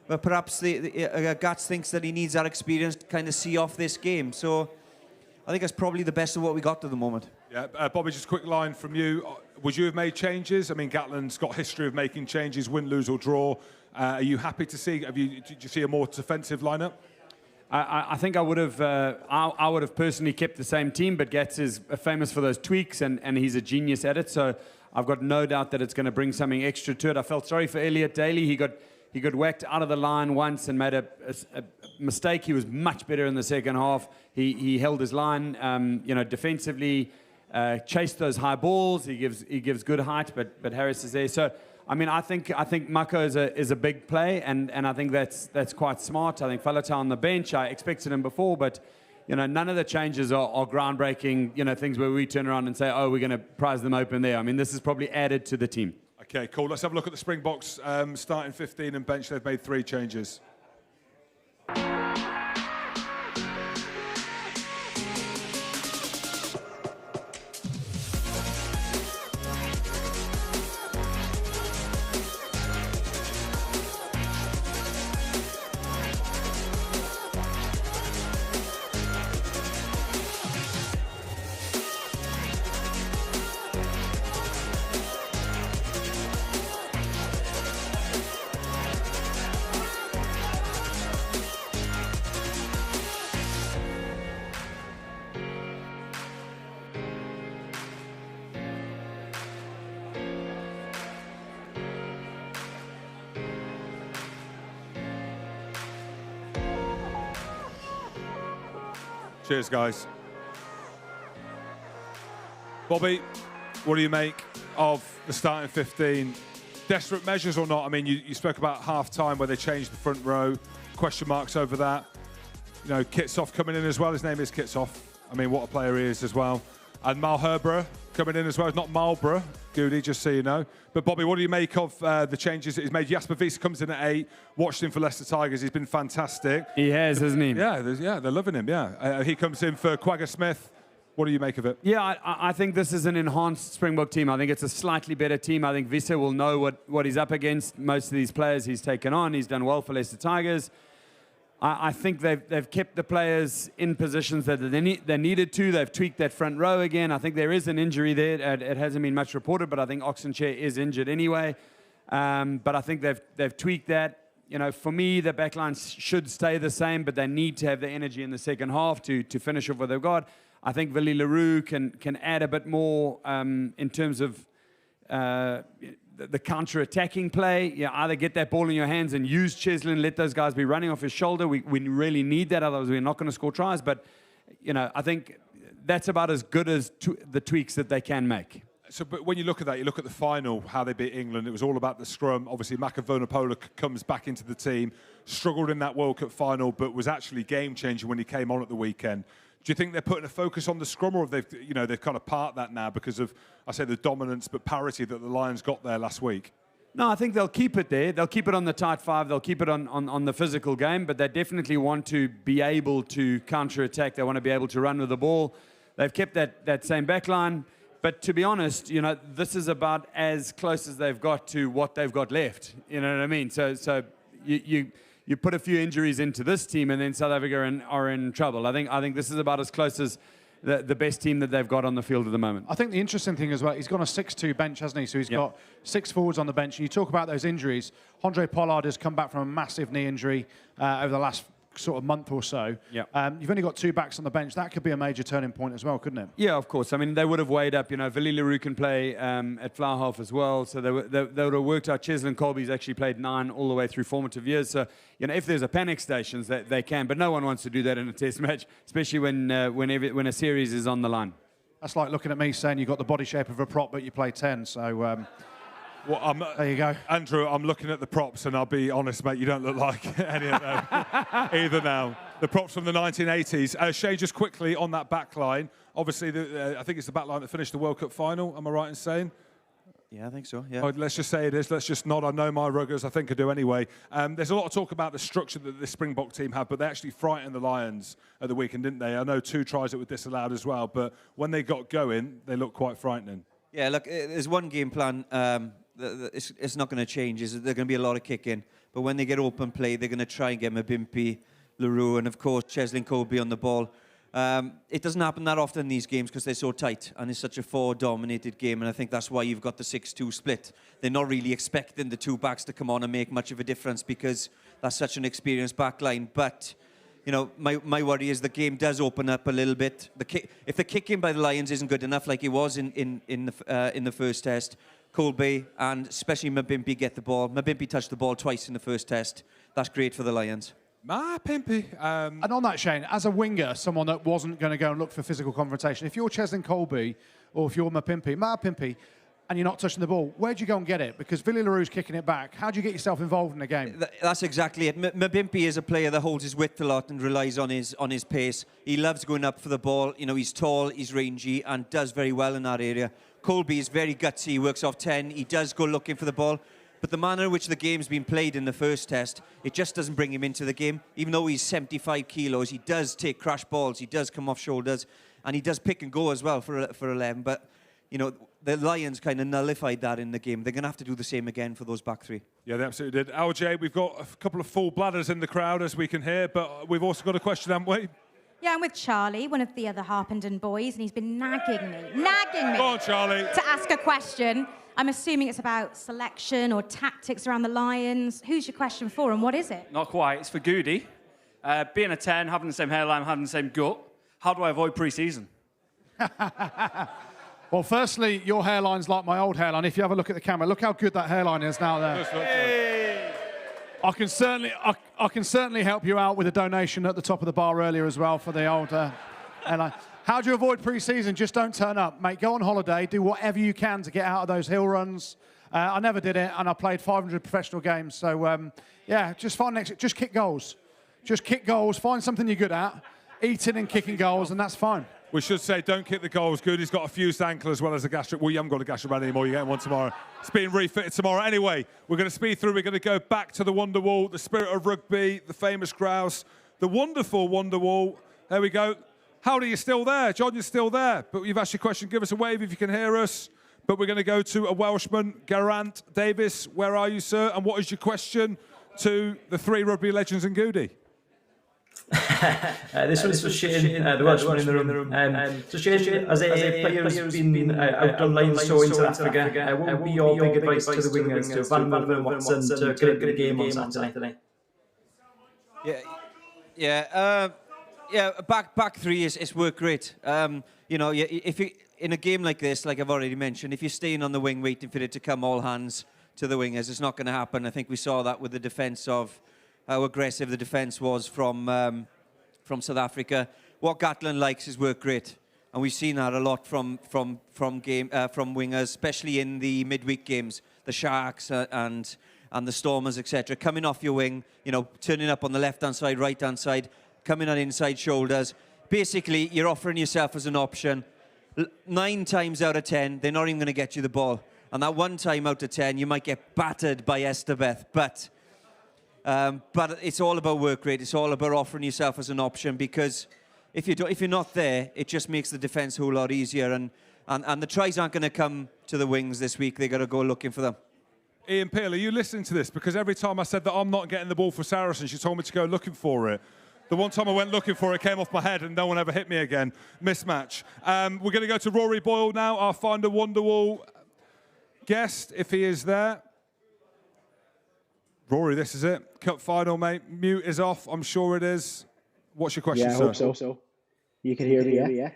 But perhaps Gats thinks that he needs that experience to kind of see off this game. So I think that's probably the best of what we got at the moment. Yeah, Bobby, just a quick line from you. Would you have made changes? I mean, Gatland's got a history of making changes, win, lose or draw. Are you happy to see, did you see a more defensive lineup? I think I would have personally kept the same team, but Gats is famous for those tweaks, and he's a genius at it. So I've got no doubt that it's going to bring something extra to it. I felt sorry for Elliot Daly. He got whacked out of the line once and made a mistake. He was much better in the second half. He held his line, defensively, chased those high balls. He gives good height, but Harris is there. So I mean, I think Mako is a big play, and I think that's quite smart. I think Faletau on the bench, I expected him before, but none of the changes are groundbreaking. Things where we turn around and say, oh, we're going to prize them open there. I mean, this is probably added to the team. Okay, cool. Let's have a look at the Springboks starting 15 and bench. They've made 3 changes. Cheers, guys. Bobby, what do you make of the starting 15? Desperate measures or not? I mean, you spoke about half-time where they changed the front row. Question marks over that. You know, Kitsoff coming in as well. His name is Kitsoff. I mean, what a player he is as well. And Malherborough coming in as well. It's not Marlborough, Goode, just so you know. But Bobby, what do you make of the changes that he's made? Jasper Wiese comes in at 8. Watched him for Leicester Tigers. He's been fantastic. He has, hasn't he? Yeah, they're loving him, yeah. He comes in for Quagga Smith. What do you make of it? Yeah, I think this is an enhanced Springbok team. I think it's a slightly better team. I think Wiese will know what he's up against. Most of these players he's taken on. He's done well for Leicester Tigers. I think they've kept the players in positions that they needed to. They've tweaked that front row again. I think there is an injury there. It hasn't been much reported, but I think Oxenchair is injured anyway. But I think they've tweaked that. You know, for me, the backline should stay the same, but they need to have the energy in the second half to finish off what they've got. I think Willie Leroux can add a bit more in terms of the counter-attacking play. You know, either get that ball in your hands and use Cheslin, let those guys be running off his shoulder. We really need that, otherwise we're not going to score tries. But, you know, I think that's about as good as the tweaks that they can make. So, but when you look at that, you look at the final, how they beat England, it was all about the scrum. Obviously, Makavonapola comes back into the team, struggled in that World Cup final, but was actually game-changing when he came on at the weekend. Do you think they're putting a focus on the scrum, or have they've kind of parked that now because of, I say, the dominance but parity that the Lions got there last week? No, I think they'll keep it there. They'll keep it on the tight 5. They'll keep it on the physical game, but they definitely want to be able to counter-attack. They want to be able to run with the ball. They've kept that same back line. But to be honest, you know, this is about as close as they've got to what they've got left. You know what I mean? So you put a few injuries into this team, and then South Africa are in trouble. I think this is about as close as the best team that they've got on the field at the moment. I think the interesting thing as well, he's got a 6-2 bench, hasn't he? So he's got 6 forwards on the bench. And you talk about those injuries. Andre Pollard has come back from a massive knee injury over the last sort of month or so. You've only got 2 backs on the bench. That could be a major turning point as well, couldn't it? Yeah, of course. I mean, they would have weighed up. You know, Willie Leroux can play at flower half as well. So they would have worked out. Cheslin Kolbe's actually played 9 all the way through formative years. So, you know, if there's a panic stations, they can. But no one wants to do that in a test match, especially when a series is on the line. That's like looking at me saying you've got the body shape of a prop, but you play 10. So... well, there you go. Andrew, I'm looking at the props, and I'll be honest, mate, you don't look like any of them either now. The props from the 1980s. Shay, just quickly on that back line. Obviously, I think it's the back line that finished the World Cup final. Am I right in saying? Yeah, I think so, yeah. Oh, let's just say it is. Let's just nod. I know my ruggers. I think I do anyway. There's a lot of talk about the structure that the Springbok team have, but they actually frightened the Lions at the weekend, didn't they? I know 2 tries that were disallowed as well, but when they got going, they looked quite frightening. Yeah, look, there's one game plan. It's not going to change. There's going to be a lot of kicking. But when they get open play, they're going to try and get Mabimpi, Leroux, and of course, Cheslin Kolbe on the ball. It doesn't happen that often in these games because they're so tight and it's such a 4-dominated game, and I think that's why you've got the 6-2 split. They're not really expecting the 2 backs to come on and make much of a difference because that's such an experienced back line. But, you know, my worry is the game does open up a little bit. If the kicking by the Lions isn't good enough like it was in the first test, Kolbe and especially Mabimpi get the ball. Mabimpi touched the ball twice in the first test. That's great for the Lions. Mabimpi. And on that, Shane, as a winger, someone that wasn't going to go and look for physical confrontation, if you're Cheslin Kolbe or if you're Mabimpi, and you're not touching the ball, where do you go and get it? Because Willie Leroux's kicking it back. How do you get yourself involved in the game? That's exactly it. Mabimpi is a player that holds his width a lot and relies on his pace. He loves going up for the ball. You know, he's tall, he's rangy, and does very well in that area. Kolbe is very gutsy. He works off 10. He does go looking for the ball. But the manner in which the game's been played in the first test, it just doesn't bring him into the game. Even though he's 75 kilos, he does take crash balls. He does come off shoulders. And he does pick and go as well for 11. But, you know, the Lions kind of nullified that in the game. They're going to have to do the same again for those back 3. Yeah, they absolutely did. LJ, we've got a couple of full bladders in the crowd, as we can hear. But we've also got a question, haven't we? Yeah, I'm with Charlie, one of the other Harpenden boys, and he's been nagging me Go on, Charlie. to ask a question. I'm assuming it's about selection or tactics around the Lions. Who's your question for, and what is it? Not quite. It's for Goode. Being a 10, having the same hairline, having the same gut, how do I avoid pre-season? Well, firstly, your hairline's like my old hairline. If you have a look at the camera, look how good that hairline is now there. Hey. I can certainly help you out with a donation at the top of the bar earlier as well for the old How do you avoid pre-season? Just don't turn up, mate. Go on holiday. Do whatever you can to get out of those hill runs. I never did it, and I played 500 professional games. So, yeah, just just kick goals. Just kick goals. Find something you're good at. Eating and kicking goals, and that's fine. We should say, don't kick the goals. Goody's got a fused ankle as well as a gastric. Well, you haven't got a gastric band anymore. You're getting one tomorrow. It's being refitted tomorrow. Anyway, we're going to speed through. We're going to go back to the Wonder Wall, the spirit of rugby, the famous grouse, the wonderful Wonder Wall. There we go. Howdy, you're still there. John, you're still there. But you've asked your question. Give us a wave if you can hear us. But we're going to go to a Welshman, Geraint Davis. Where are you, sir? And what is your question to the three rugby legends and Goode? This one is for Shane, the Welshman in the room. So Shane, as a player who's been out on line so in South Africa, what would be your big advice to the wingers, to Van Wilder and Watson, to get a game on Saturday? Back three is work great. You know, if you in a game like this, like I've already mentioned, if you're staying on the wing waiting for it to come all hands to the wingers, it's not going to happen. I think we saw that with the defence of how aggressive the defence was from South Africa. What Gatland likes is work rate, and we've seen that a lot from wingers, especially in the midweek games, the Sharks and the Stormers, etc. Coming off your wing, you know, turning up on the left-hand side, right-hand side, coming on inside shoulders. Basically, you're offering yourself as an option. 9 times out of 10, they're not even going to get you the ball, and that 1 time out of 10, you might get battered by Esterbeth, but it's all about work rate. It's all about offering yourself as an option, because if you're not there, it just makes the defence a whole lot easier. And the tries aren't going to come to the wings this week. They've got to go looking for them. Ian Peel, are you listening to this? Because every time I said that I'm not getting the ball for Saracens, she told me to go looking for it. The one time I went looking for it, it came off my head and no one ever hit me again. Mismatch. We're going to go to Rory Boyle now, our Find a Wonderwall guest, if he is there. Rory, this is it. Cup final, mate. Mute is off. I'm sure it is. What's your question, sir? Yeah, I hope so. You can hear me, yeah?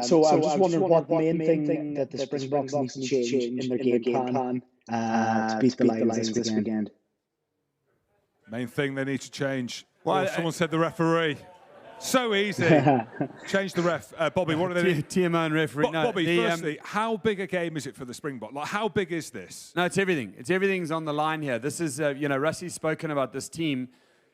So I was just wondering what the main thing that the Springboks need to change in their game plan to beat the Lions this weekend. Main thing they need to change. Well, someone said the referee. So easy. Change the ref. Bobby, what are they? TMO and referee. No, Bobby, firstly, how big a game is it for the Springbok? Like, how big is this? No, it's everything. Everything's on the line here. This is, you know, Rassie's spoken about this team,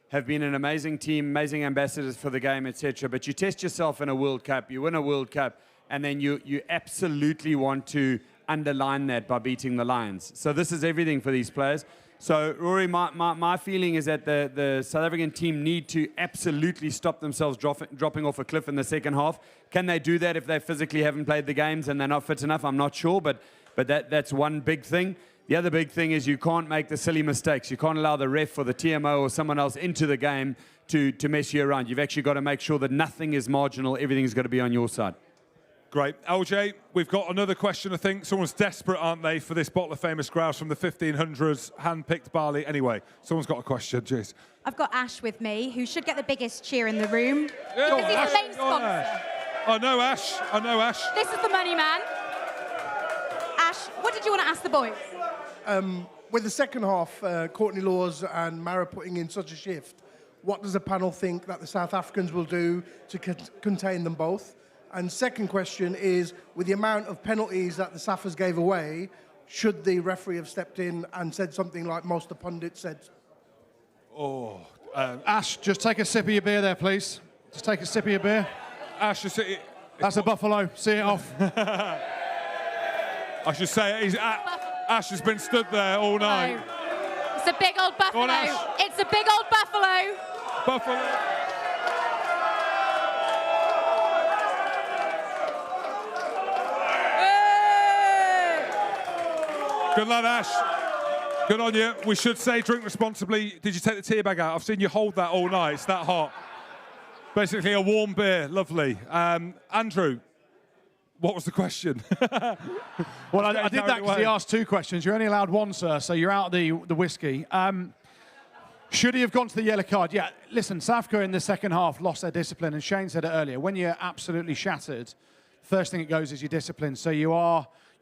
have been an amazing team, amazing ambassadors for the game, etc. But you test yourself in a World Cup, you win a World Cup, and then you absolutely want to underline that by beating the Lions. So this is everything for these players. So, Rory, my feeling is that the South African team need to absolutely stop themselves dropping off a cliff in the second half. Can they do that if they physically haven't played the games and they're not fit enough? I'm not sure, but that's one big thing. The other big thing is you can't make the silly mistakes. You can't allow the ref or the TMO or someone else into the game to mess you around. You've actually got to make sure that nothing is marginal. Everything's got to be on your side. Great. LJ, we've got another question, I think. Someone's desperate, aren't they, for this bottle of famous grouse from the 1500s, hand-picked barley. Anyway, someone's got a question. Jeez. I've got Ash with me, who should get the biggest cheer in the room. Yeah, because he's the main sponsor. I know Ash. This is the money man. Ash, what did you want to ask the boys? With the second half, Courtney Laws and Maro putting in such a shift, what does the panel think that the South Africans will do to contain them both? And second question is, with the amount of penalties that the Saffers gave away, should the referee have stepped in and said something like most of the pundits said? Ash, just take a sip of your beer there, please. Just take a sip of your beer. Ash, that's a buffalo. See it off. I should say Ash has been stood there all night. It's a big old buffalo. It's a big old buffalo. Buffalo. Good lad, Ash. Good on you. We should say drink responsibly. Did you take the tea bag out? I've seen you hold that all night. It's that hot. Basically a warm beer. Lovely. Andrew, what was the question? Well, I did that because he asked 2 questions. You're only allowed 1, sir, so you're out of the whiskey. Should he have gone to the yellow card? Yeah, listen, South Africa in the second half lost their discipline, and Shane said it earlier. When you're absolutely shattered, first thing that goes is your discipline. So you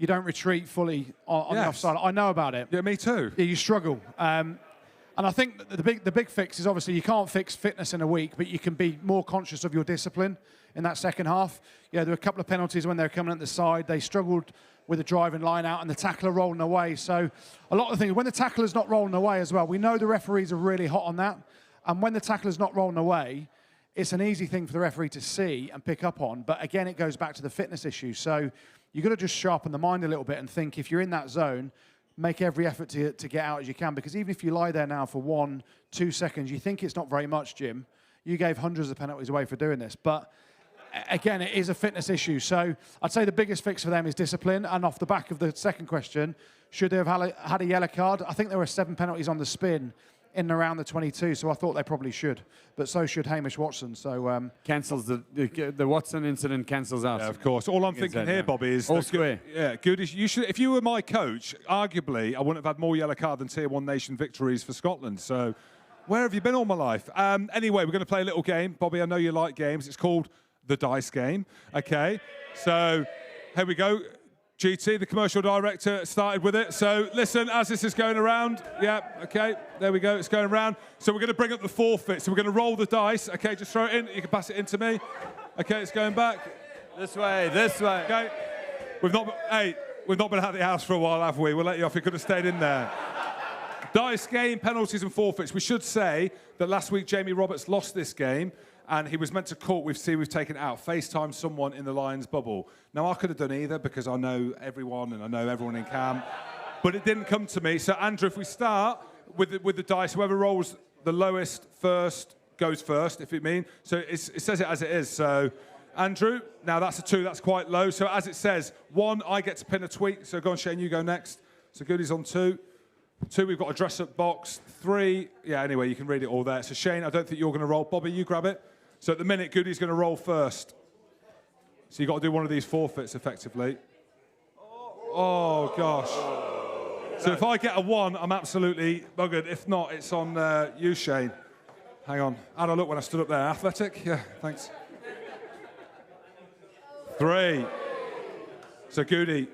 don't retreat fully on the offside. I know about it. Yeah, me too. Yeah, you struggle. I And I think that the big fix is obviously you can't fix fitness in a week, but you can be more conscious of your discipline in that second half. Yeah, there were a couple of penalties when they were coming at the side. They struggled with the driving line out and the tackler rolling away. So a lot of things, when the tackler's not rolling away as well, we know the referees are really hot on that. And when the tackler's not rolling away, it's an easy thing for the referee to see and pick up on. But again, it goes back to the fitness issue. So you've got to just sharpen the mind a little bit and think, if you're in that zone, make every effort to get out as you can. Because even if you lie there now for 1-2 seconds, you think it's not very much, Jim. You gave hundreds of penalties away for doing this. But again, it is a fitness issue. So I'd say the biggest fix for them is discipline. And off the back of the second question, should they have had a yellow card? I think there were 7 penalties on the spin in and around the 22, so I thought they probably should. But so should Hamish Watson. So cancels the Watson incident cancels out. Yeah, of course. All I'm thinking here, Bobby, is all square. Yeah, Goode. You should. If you were my coach, arguably, I wouldn't have had more yellow card than Tier 1 nation victories for Scotland. So, where have you been all my life? Anyway, we're going to play a little game, Bobby. I know you like games. It's called the Dice Game. Okay. So, here we go. GT, the commercial director, started with it. So listen, as this is going around, yeah, okay, there we go, it's going around. So we're going to bring up the forfeit. So we're going to roll the dice. Okay, just throw it in. You can pass it in to me. Okay, it's going back. This way, this way. Okay. We've not been out of the house for a while, have we? We'll let you off. You could have stayed in there. Dice game, penalties and forfeits. We should say that last week Jamie Roberts lost this game, and he was meant to court. We've taken it out. FaceTime someone in the Lions bubble. Now, I could have done either because I know everyone and I know everyone in camp. But it didn't come to me. So, Andrew, if we start with the dice, whoever rolls the lowest first goes first, if it means. So it says it as it is. So, Andrew, now that's a 2. That's quite low. So as it says, 1, I get to pin a tweet. So go on, Shane, you go next. So Goody's on 2. 2, we've got a dress-up box. 3, yeah, anyway, you can read it all there. So, Shane, I don't think you're going to roll. Bobby, you grab it. So at the minute, Goody's going to roll first. So you've got to do one of these forfeits, effectively. Oh, gosh. So if I get a 1, I'm absolutely buggered. If not, it's on you, Shane. Hang on. How'd I look when I stood up there? Athletic? Yeah, thanks. 3. So, Goody,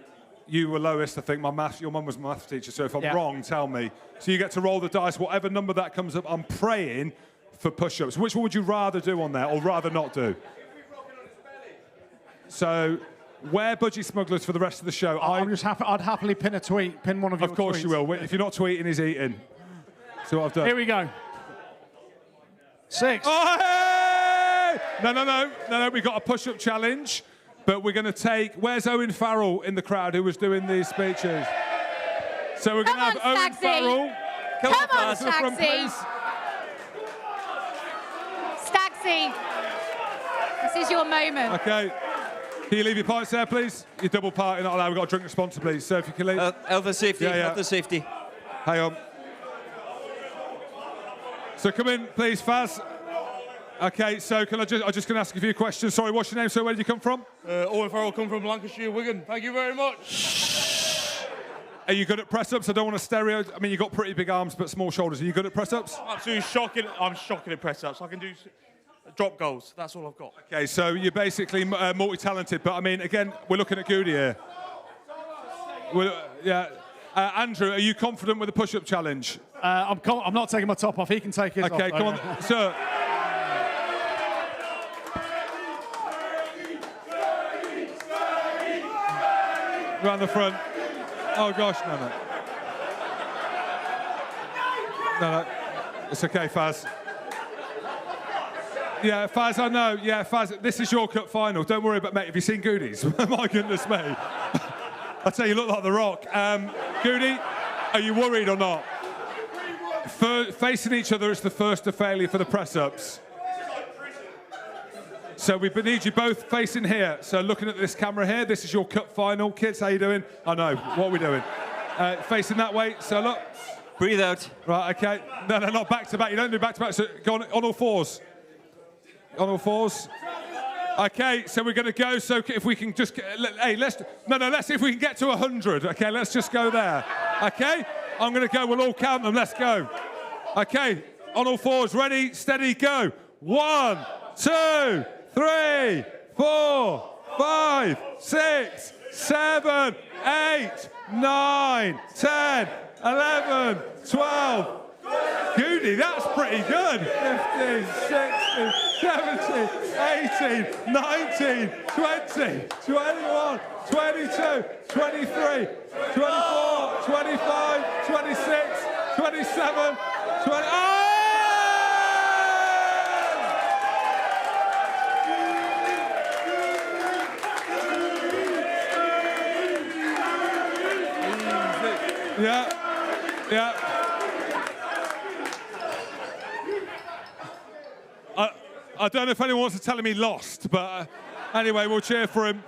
you were lowest, I think. Your mum was my maths teacher, so if I'm wrong, tell me. So you get to roll the dice. Whatever number that comes up, I'm praying for push-ups. Which one would you rather do on there or rather not do? So, wear budgie smugglers for the rest of the show. I'd happily pin a tweet, pin one of your tweets. Of course you will. If you're not tweeting, he's eating. See what I've done. Here we go. 6. Oh, hey! No. We've got a push-up challenge, but we're going to take... Where's Owen Farrell in the crowd who was doing these speeches? So we're going to have Owen Farrell. Come on, Stagsy. Stagsy, this is your moment. Okay. Can you leave your pints there, please? Your double part, you're not allowed. We've got to drink responsibly. So if you can leave. Health and safety. Health and safety. Hang on. So come in, please, Faz. Okay, so I'm just going to ask you a few questions. Sorry, what's your name, sir? Where did you come from? Owen Farrell, come from Lancashire, Wigan. Thank you very much. Are you good at press-ups? I don't want to stereo... I mean, you've got pretty big arms but small shoulders. Are you good at press-ups? Absolutely shocking. I'm shocking at press-ups. I can do drop goals. That's all I've got. Okay, so you're basically multi-talented. But, I mean, again, we're looking at Goode here. Andrew, are you confident with the push-up challenge? I'm not taking my top off. He can take his off. Okay, come on. Sir. Around the front. Oh, gosh, no. It's okay, Faz. Yeah, Faz, I know. Yeah, Faz, this is your cup final. Don't worry about, mate, have you seen Goodies? My goodness me. I tell you, you look like The Rock. Goody, are you worried or not? Facing each other is the first of failure for the press-ups. So we need you both facing here. So looking at this camera here, this is your cup final. Kids, how you doing? I know. What are we doing? Facing that way. So look. Breathe out. Right, okay. No, not back to back. You don't do back to back. So go on all fours. On all fours. Okay, so we're going to go. So if we can just... let's see if we can get to 100. Okay, let's just go there. Okay? I'm going to go. We'll all count them. Let's go. Okay, on all fours. Ready, steady, go. 1, 2, 3, 4, 5, 6, 7, 8, 9, 10, 11, 12, Goode, that's pretty good. 15, 16, 17, 18, 19, 20, 21, 22, 23, 24, 25, 26, 27, 20. Oh! Yeah. I don't know if anyone wants to tell him he lost, but anyway, we'll cheer for him.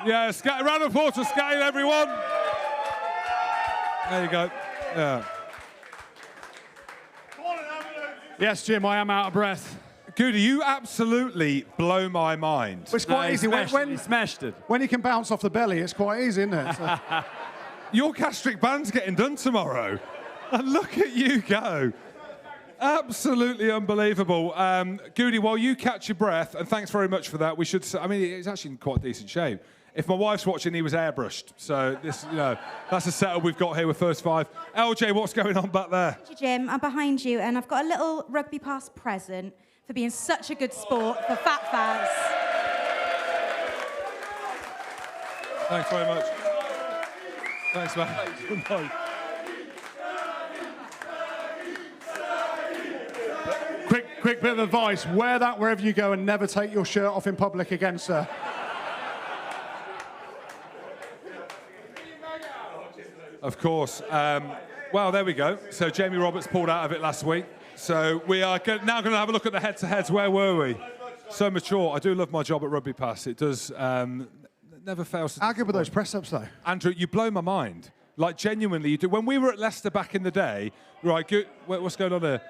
Yeah, round of applause for Scale, everyone. There you go. Yeah. Yes, Jim, I am out of breath. Goode, you absolutely blow my mind. It's quite easy. He smashed it. When you can bounce off the belly, it's quite easy, isn't it? So. Your gastric band's getting done tomorrow. And look at you go. Absolutely unbelievable. Goode, while you catch your breath, and thanks very much for that, we should, I mean, it's actually in quite decent shape. If my wife's watching, he was airbrushed. So this, that's a setup we've got here with First Five. LJ, what's going on back there? Jim, I'm behind you, and I've got a little RugbyPass present for being such a good sport for Fat Faz. Thanks very much. Thanks, man. Good night. Quick bit of advice. Wear that wherever you go and never take your shirt off in public again, sir. Of course. Well, there we go. So Jamie Roberts pulled out of it last week. So we are now going to have a look at the head-to-heads. Where were we? So mature. I do love my job at RugbyPass. It does never fails to... How good were those press-ups, though? Andrew, you blow my mind. Like, genuinely, you do. When we were at Leicester back in the day, right, what's going on there?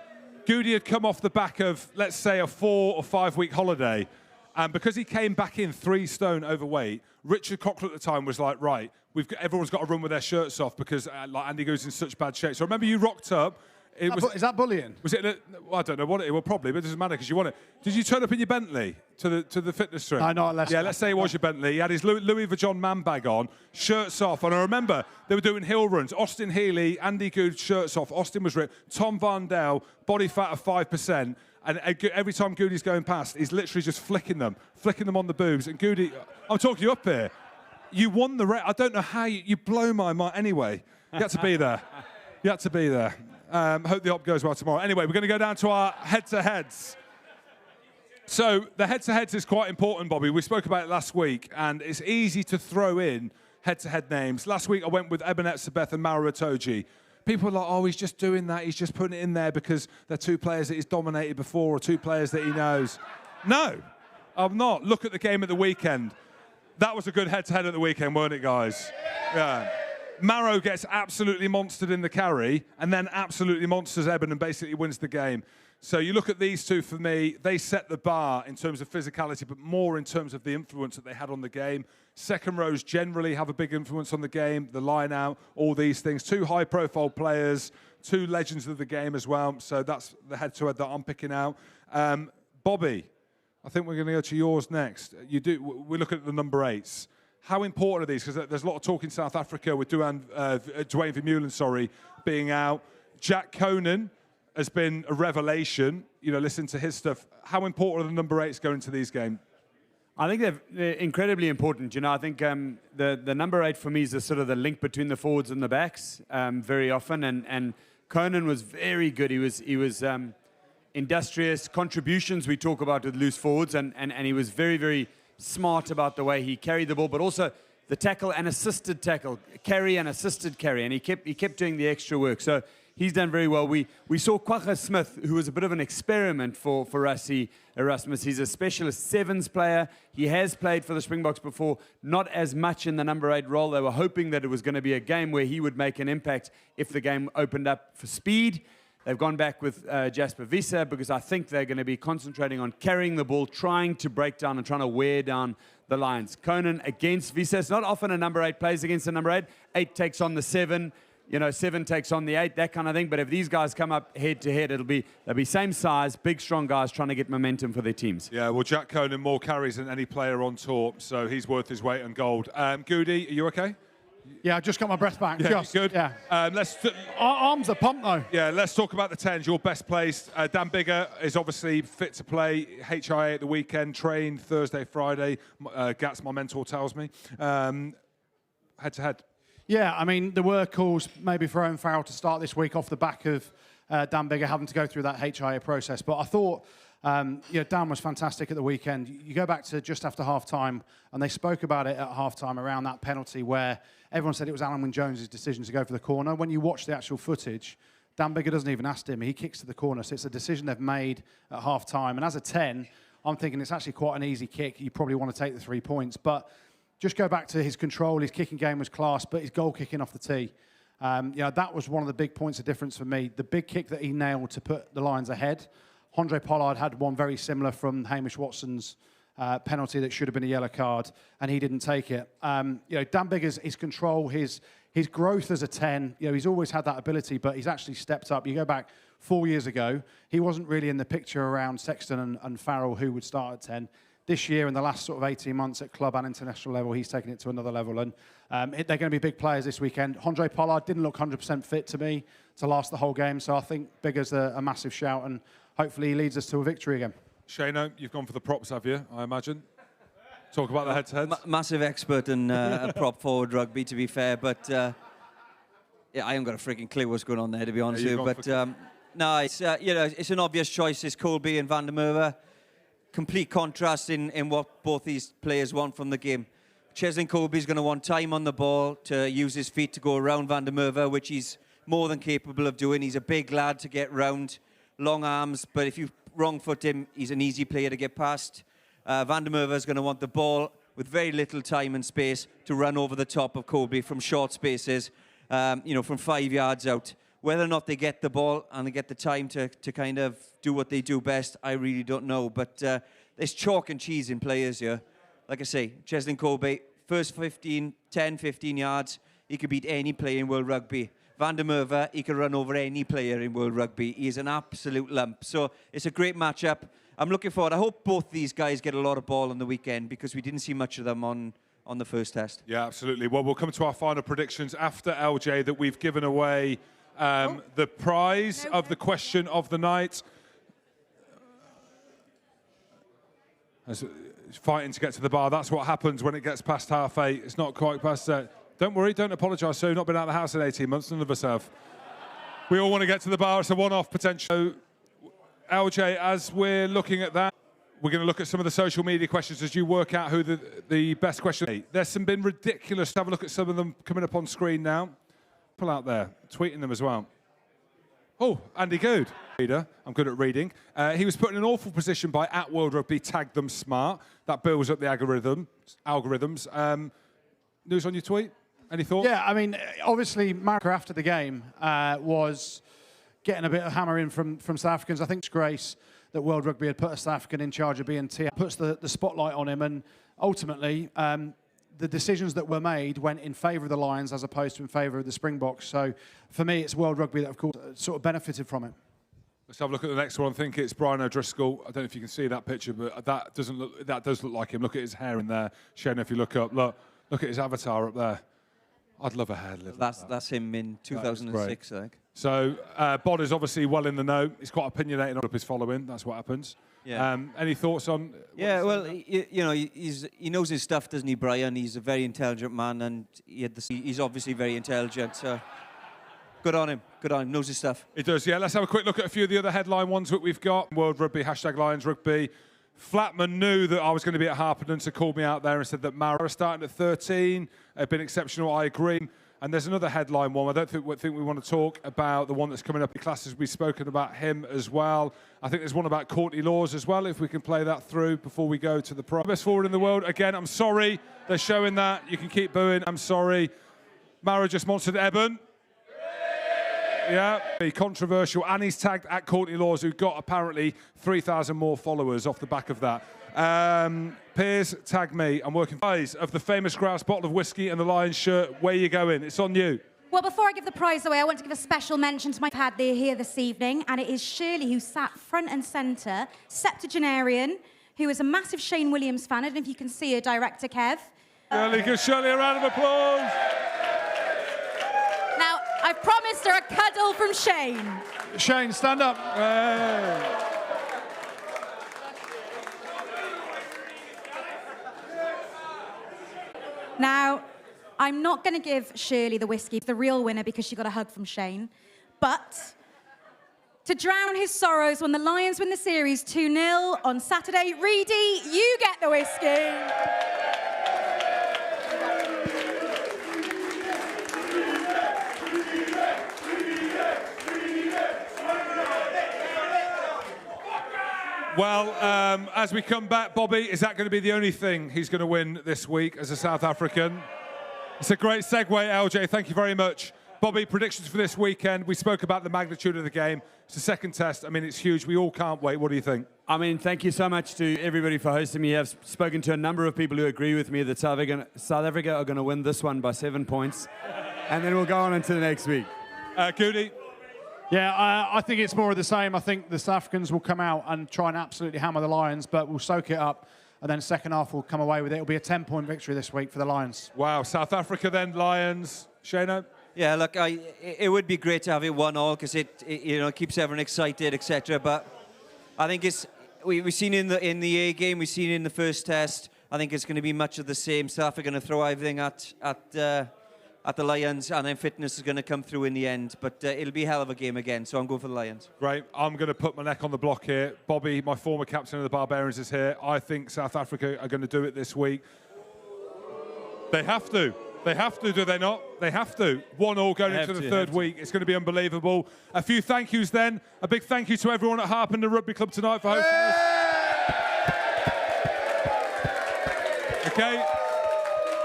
Goode had come off the back of, let's say, a 4 or 5 week holiday. And because he came back in 3 stone overweight, Richard Cockle at the time was like, right, everyone's got to run with their shirts off because like Andy Goode's in such bad shape. So I remember you rocked up. Is that bullying? Was it? Well, I don't know what it was. Probably, but it doesn't matter because you won it. Did you turn up in your Bentley to the fitness stream? No, not at Leicester. Yeah, let's say it was your Bentley. He had his Louis Vuitton man bag on, shirts off, and I remember they were doing hill runs. Austin Healy, Andy Goode, shirts off. Austin was ripped. Tom Varndale, body fat of 5%, and every time Goode's going past, he's literally just flicking them on the boobs. And Goode, I'm talking you up here. You won the race. I don't know how you blow my mind. Anyway, you had to be there. You had to be there. Hope the op goes well tomorrow. Anyway, we're going to go down to our head-to-heads. So the head-to-heads is quite important, Bobby. We spoke about it last week, and it's easy to throw in head-to-head names. Last week, I went with Ebenet Sabeth and Maro Itoje. People are like, oh, he's just doing that. He's just putting it in there because they're 2 players that he's dominated before or 2 players that he knows. No, I'm not. Look at the game at the weekend. That was a good head-to-head at the weekend, weren't it, guys? Yeah. Maro gets absolutely monstered in the carry and then absolutely monsters Eben and basically wins the game. So you look at these 2 for me, they set the bar in terms of physicality, but more in terms of the influence that they had on the game. Second rows generally have a big influence on the game, the line out, all these things. 2 high-profile players, 2 legends of the game as well. So that's the head-to-head that I'm picking out. Bobby, I think we're going to go to yours next. We're looking at the number 8s. How important are these? Because there's a lot of talk in South Africa with Dwayne Vermeulen, being out. Jack Conan has been a revelation. Listen to his stuff. How important are the number 8s going into these games? I think they're incredibly important. I think the number 8 for me is the sort of the link between the forwards and the backs very often. And Conan was very good. He was industrious. Contributions we talk about with loose forwards, and he was very, very smart about the way he carried the ball, but also the tackle and assisted tackle, carry and assisted carry, and he kept doing the extra work. So he's done very well. We saw Kwagga Smith, who was a bit of an experiment for Rassie Erasmus. He's a specialist 7s player. He has played for the Springboks before, not as much in the number 8 role. They were hoping that it was going to be a game where he would make an impact if the game opened up for speed. They've gone back with Jasper Wiese because I think they're going to be concentrating on carrying the ball, trying to break down and trying to wear down the Lions. Conan against Wiese. It's not often a number 8 plays against a number 8. 8 takes on the 7. 7 takes on the 8, that kind of thing. But if these guys come up head-to-head, they'll be same size, big, strong guys trying to get momentum for their teams. Yeah, well, Jack Conan more carries than any player on tour, so he's worth his weight in gold. Goode, are you okay? Yeah, I just got my breath back. Yeah, just good. Yeah. Arms are pumped though. Yeah, let's talk about the 10s. Your best placed. Dan Bigger is obviously fit to play. HIA at the weekend, trained Thursday, Friday. Gats, my mentor, tells me. Head to head. Yeah, I mean, there were calls maybe for Owen Farrell to start this week off the back of Dan Bigger having to go through that HIA process. But I thought, Dan was fantastic at the weekend. You go back to just after half-time, and they spoke about it at half-time around that penalty where everyone said it was Alan Wynne-Jones' decision to go for the corner. When you watch the actual footage, Dan Bigger doesn't even ask him. He kicks to the corner. So it's a decision they've made at half-time. And as a 10, I'm thinking it's actually quite an easy kick. You probably want to take the 3 points. But just go back to his control. His kicking game was class, but his goal kicking off the tee, that was one of the big points of difference for me. The big kick that he nailed to put the Lions ahead. Andre Pollard had one very similar from Hamish Watson's penalty that should have been a yellow card, and he didn't take it. Dan Bigger's his control, his growth as a 10, he's always had that ability, but he's actually stepped up. You go back 4 years ago, he wasn't really in the picture around Sexton and Farrell, who would start at 10. This year, in the last sort of 18 months at club and international level, he's taken it to another level. And they're going to be big players this weekend. Andre Pollard didn't look 100% fit to me to last the whole game. So I think Bigger's a massive shout. And hopefully he leads us to a victory again. Shano, you've gone for the props, have you, I imagine? Talk about the head-to-heads. Massive expert in prop forward rugby, to be fair. But I haven't got a freaking clue what's going on there, to be honest with you. But no, it's, it's an obvious choice. It's Kolbe and Van der Merwe. Complete contrast in what both these players want from the game. Cheslin Kolbe is going to want time on the ball to use his feet to go around Van der Merwe, which he's more than capable of doing. He's a big lad to get round, long arms, but if you wrong foot him, he's an easy player to get past. Van der Merwe is going to want the ball with very little time and space to run over the top of Kolbe from short spaces, from 5 yards out. Whether or not they get the ball and they get the time to kind of do what they do best, I really don't know. But there's chalk and cheese in players here. Like I say, Cheslin Kolbe, first 10, 15 yards, he could beat any player in World Rugby. Van der Merwe, he could run over any player in World Rugby. He's an absolute lump. So it's a great matchup. I'm looking forward. I hope both these guys get a lot of ball on the weekend because we didn't see much of them on the first test. Yeah, absolutely. Well, we'll come to our final predictions after LJ that we've given away the prize of the question of the night. He's fighting to get to the bar. That's what happens when it gets past 8:30. It's not quite past that. Don't worry, don't apologise, Sue. Not been out of the house in 18 months. None of us have. We all want to get to the bar. It's a one-off potential. LJ, as we're looking at that, we're going to look at some of the social media questions as you work out who the best question is. There's some been ridiculous. Have a look at some of them coming up on screen now. Pull out there, tweeting them as well. Oh, Andy Goode. I'm good at reading. He was put in an awful position by @WorldRugby, tagged them smart. That builds up the algorithms. News on your tweet? Any thoughts? Yeah, I mean, obviously, Maro after the game was getting a bit of hammer in from South Africans. I think it's grace that World Rugby had put a South African in charge of B&T. Puts the spotlight on him, and ultimately, the decisions that were made went in favour of the Lions as opposed to in favour of the Springboks. So, for me, it's World Rugby that, of course, sort of benefited from it. Let's have a look at the next one. I think it's Brian O'Driscoll. I don't know if you can see that picture, but that does look like him. Look at his hair in there. Shane, if you look up, look at his avatar up there. I'd love a hair lift. That's him in 2006, I think. So Bod is obviously well in the know. He's quite opinionated on his following. That's what happens. Yeah. Any thoughts on? Yeah, well, he knows his stuff, doesn't he, Brian? He's a very intelligent man, and he's obviously very intelligent. So good on him. Good on him. Knows his stuff. He does. Yeah. Let's have a quick look at a few of the other headline ones that we've got. World Rugby, #Lions Rugby. Flatman knew that I was going to be at Harpenden, so called me out there and said that Maro starting at 13 had been exceptional. I agree. And there's another headline one. I don't think we want to talk about the one that's coming up in classes. We've spoken about him as well. I think there's one about Courtney Laws as well, if we can play that through before we go to the best forward in the world. Again, I'm sorry. They're showing that. You can keep booing. I'm sorry. Maro just monstered Eben. Yeah, be controversial. And he's tagged @Courtney Laws, who got apparently 3,000 more followers off the back of that. Piers, tag me. I'm working prize of the famous grouse bottle of whiskey and the Lions shirt. Where you going? It's on you. Well, before I give the prize away, I want to give a special mention to my pad there here this evening, and it is Shirley, who sat front and centre, septuagenarian, who is a massive Shane Williams fan. I don't know if you can see her, Director Kev. Shirley, give Shirley a round of applause. I've promised her a cuddle from Shane. Shane, stand up. Now, I'm not going to give Shirley the whiskey, the real winner, because she got a hug from Shane. But to drown his sorrows when the Lions win the series 2-0 on Saturday, Reedy, you get the whiskey. Well, as we come back, Bobby, is that going to be the only thing he's going to win this week as a South African? It's a great segue, LJ. Thank you very much. Bobby, predictions for this weekend. We spoke about the magnitude of the game. It's the second test. I mean, it's huge. We all can't wait. What do you think? I mean, thank you so much to everybody for hosting me. I've spoken to a number of people who agree with me that South Africa are going to win this one by 7 points. And then we'll go on into the next week. Goode? Yeah, I think it's more of the same. I think the South Africans will come out and try and absolutely hammer the Lions, but we'll soak it up. And then second half we'll come away with it. It'll be a 10-point victory this week for the Lions. Wow, South Africa then, Lions. Shane? Yeah, look, it would be great to have it 1-1 because it keeps everyone excited, etc. But I think we've seen in the A game, we've seen in the first test. I think it's going to be much of the same. South Africa are going to throw everything at the Lions, and then fitness is going to come through in the end. But it'll be a hell of a game again, so I'm going for the Lions. Great. I'm going to put my neck on the block here. Bobby, my former captain of the Barbarians, is here. I think South Africa are going to do it this week. They have to. They have to, do they not? They have to. 1-1 going into the third week. It's going to be unbelievable. A few thank yous then. A big thank you to everyone at Harpenden Rugby Club tonight for hosting us. Okay.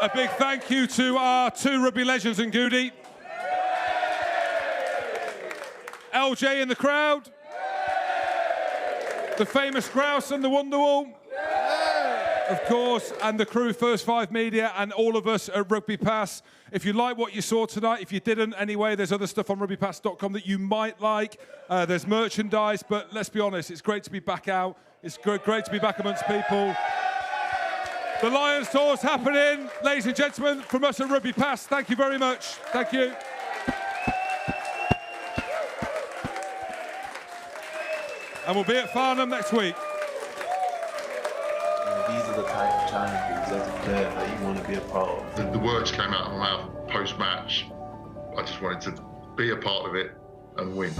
A big thank you to our 2 rugby legends and Goode. LJ in the crowd. The famous Grouse and the Wonderwall. Of course, and the crew, First 5 Media, and all of us at RugbyPass. If you like what you saw tonight, if you didn't anyway, there's other stuff on rugbypass.com that you might like. There's merchandise, but let's be honest, it's great to be back out. It's great to be back amongst people. The Lions tour's happening. Ladies and gentlemen, from us at RugbyPass, thank you very much. Thank you. And we'll be at Farnham next week. These are the type of challenges as a player that you want to be a part of. The words came out of my mouth post-match. I just wanted to be a part of it and win.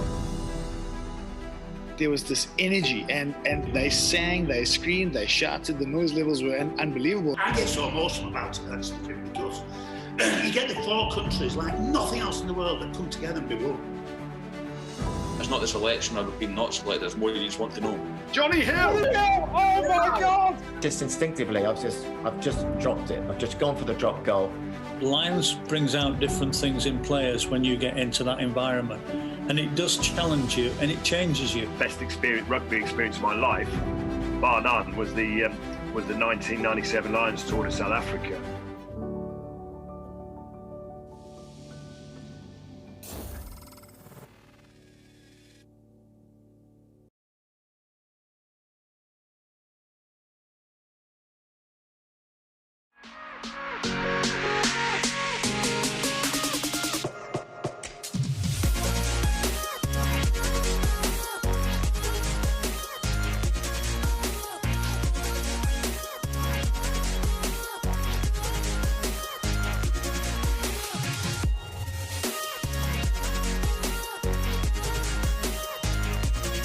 There was this energy, and they sang, they screamed, they shouted. The noise levels were unbelievable. I get so emotional about it, that's the thing it does. You get the 4 countries like nothing else in the world that come together and be one. It's not the selection of being not selected, it's more you just want to know. Johnny Hill! Oh my God! Just instinctively, I've just dropped it. I've just gone for the drop goal. Lions brings out different things in players when you get into that environment. And it does challenge you, and it changes you. Best rugby experience of my life, bar none, was the 1997 Lions tour to South Africa.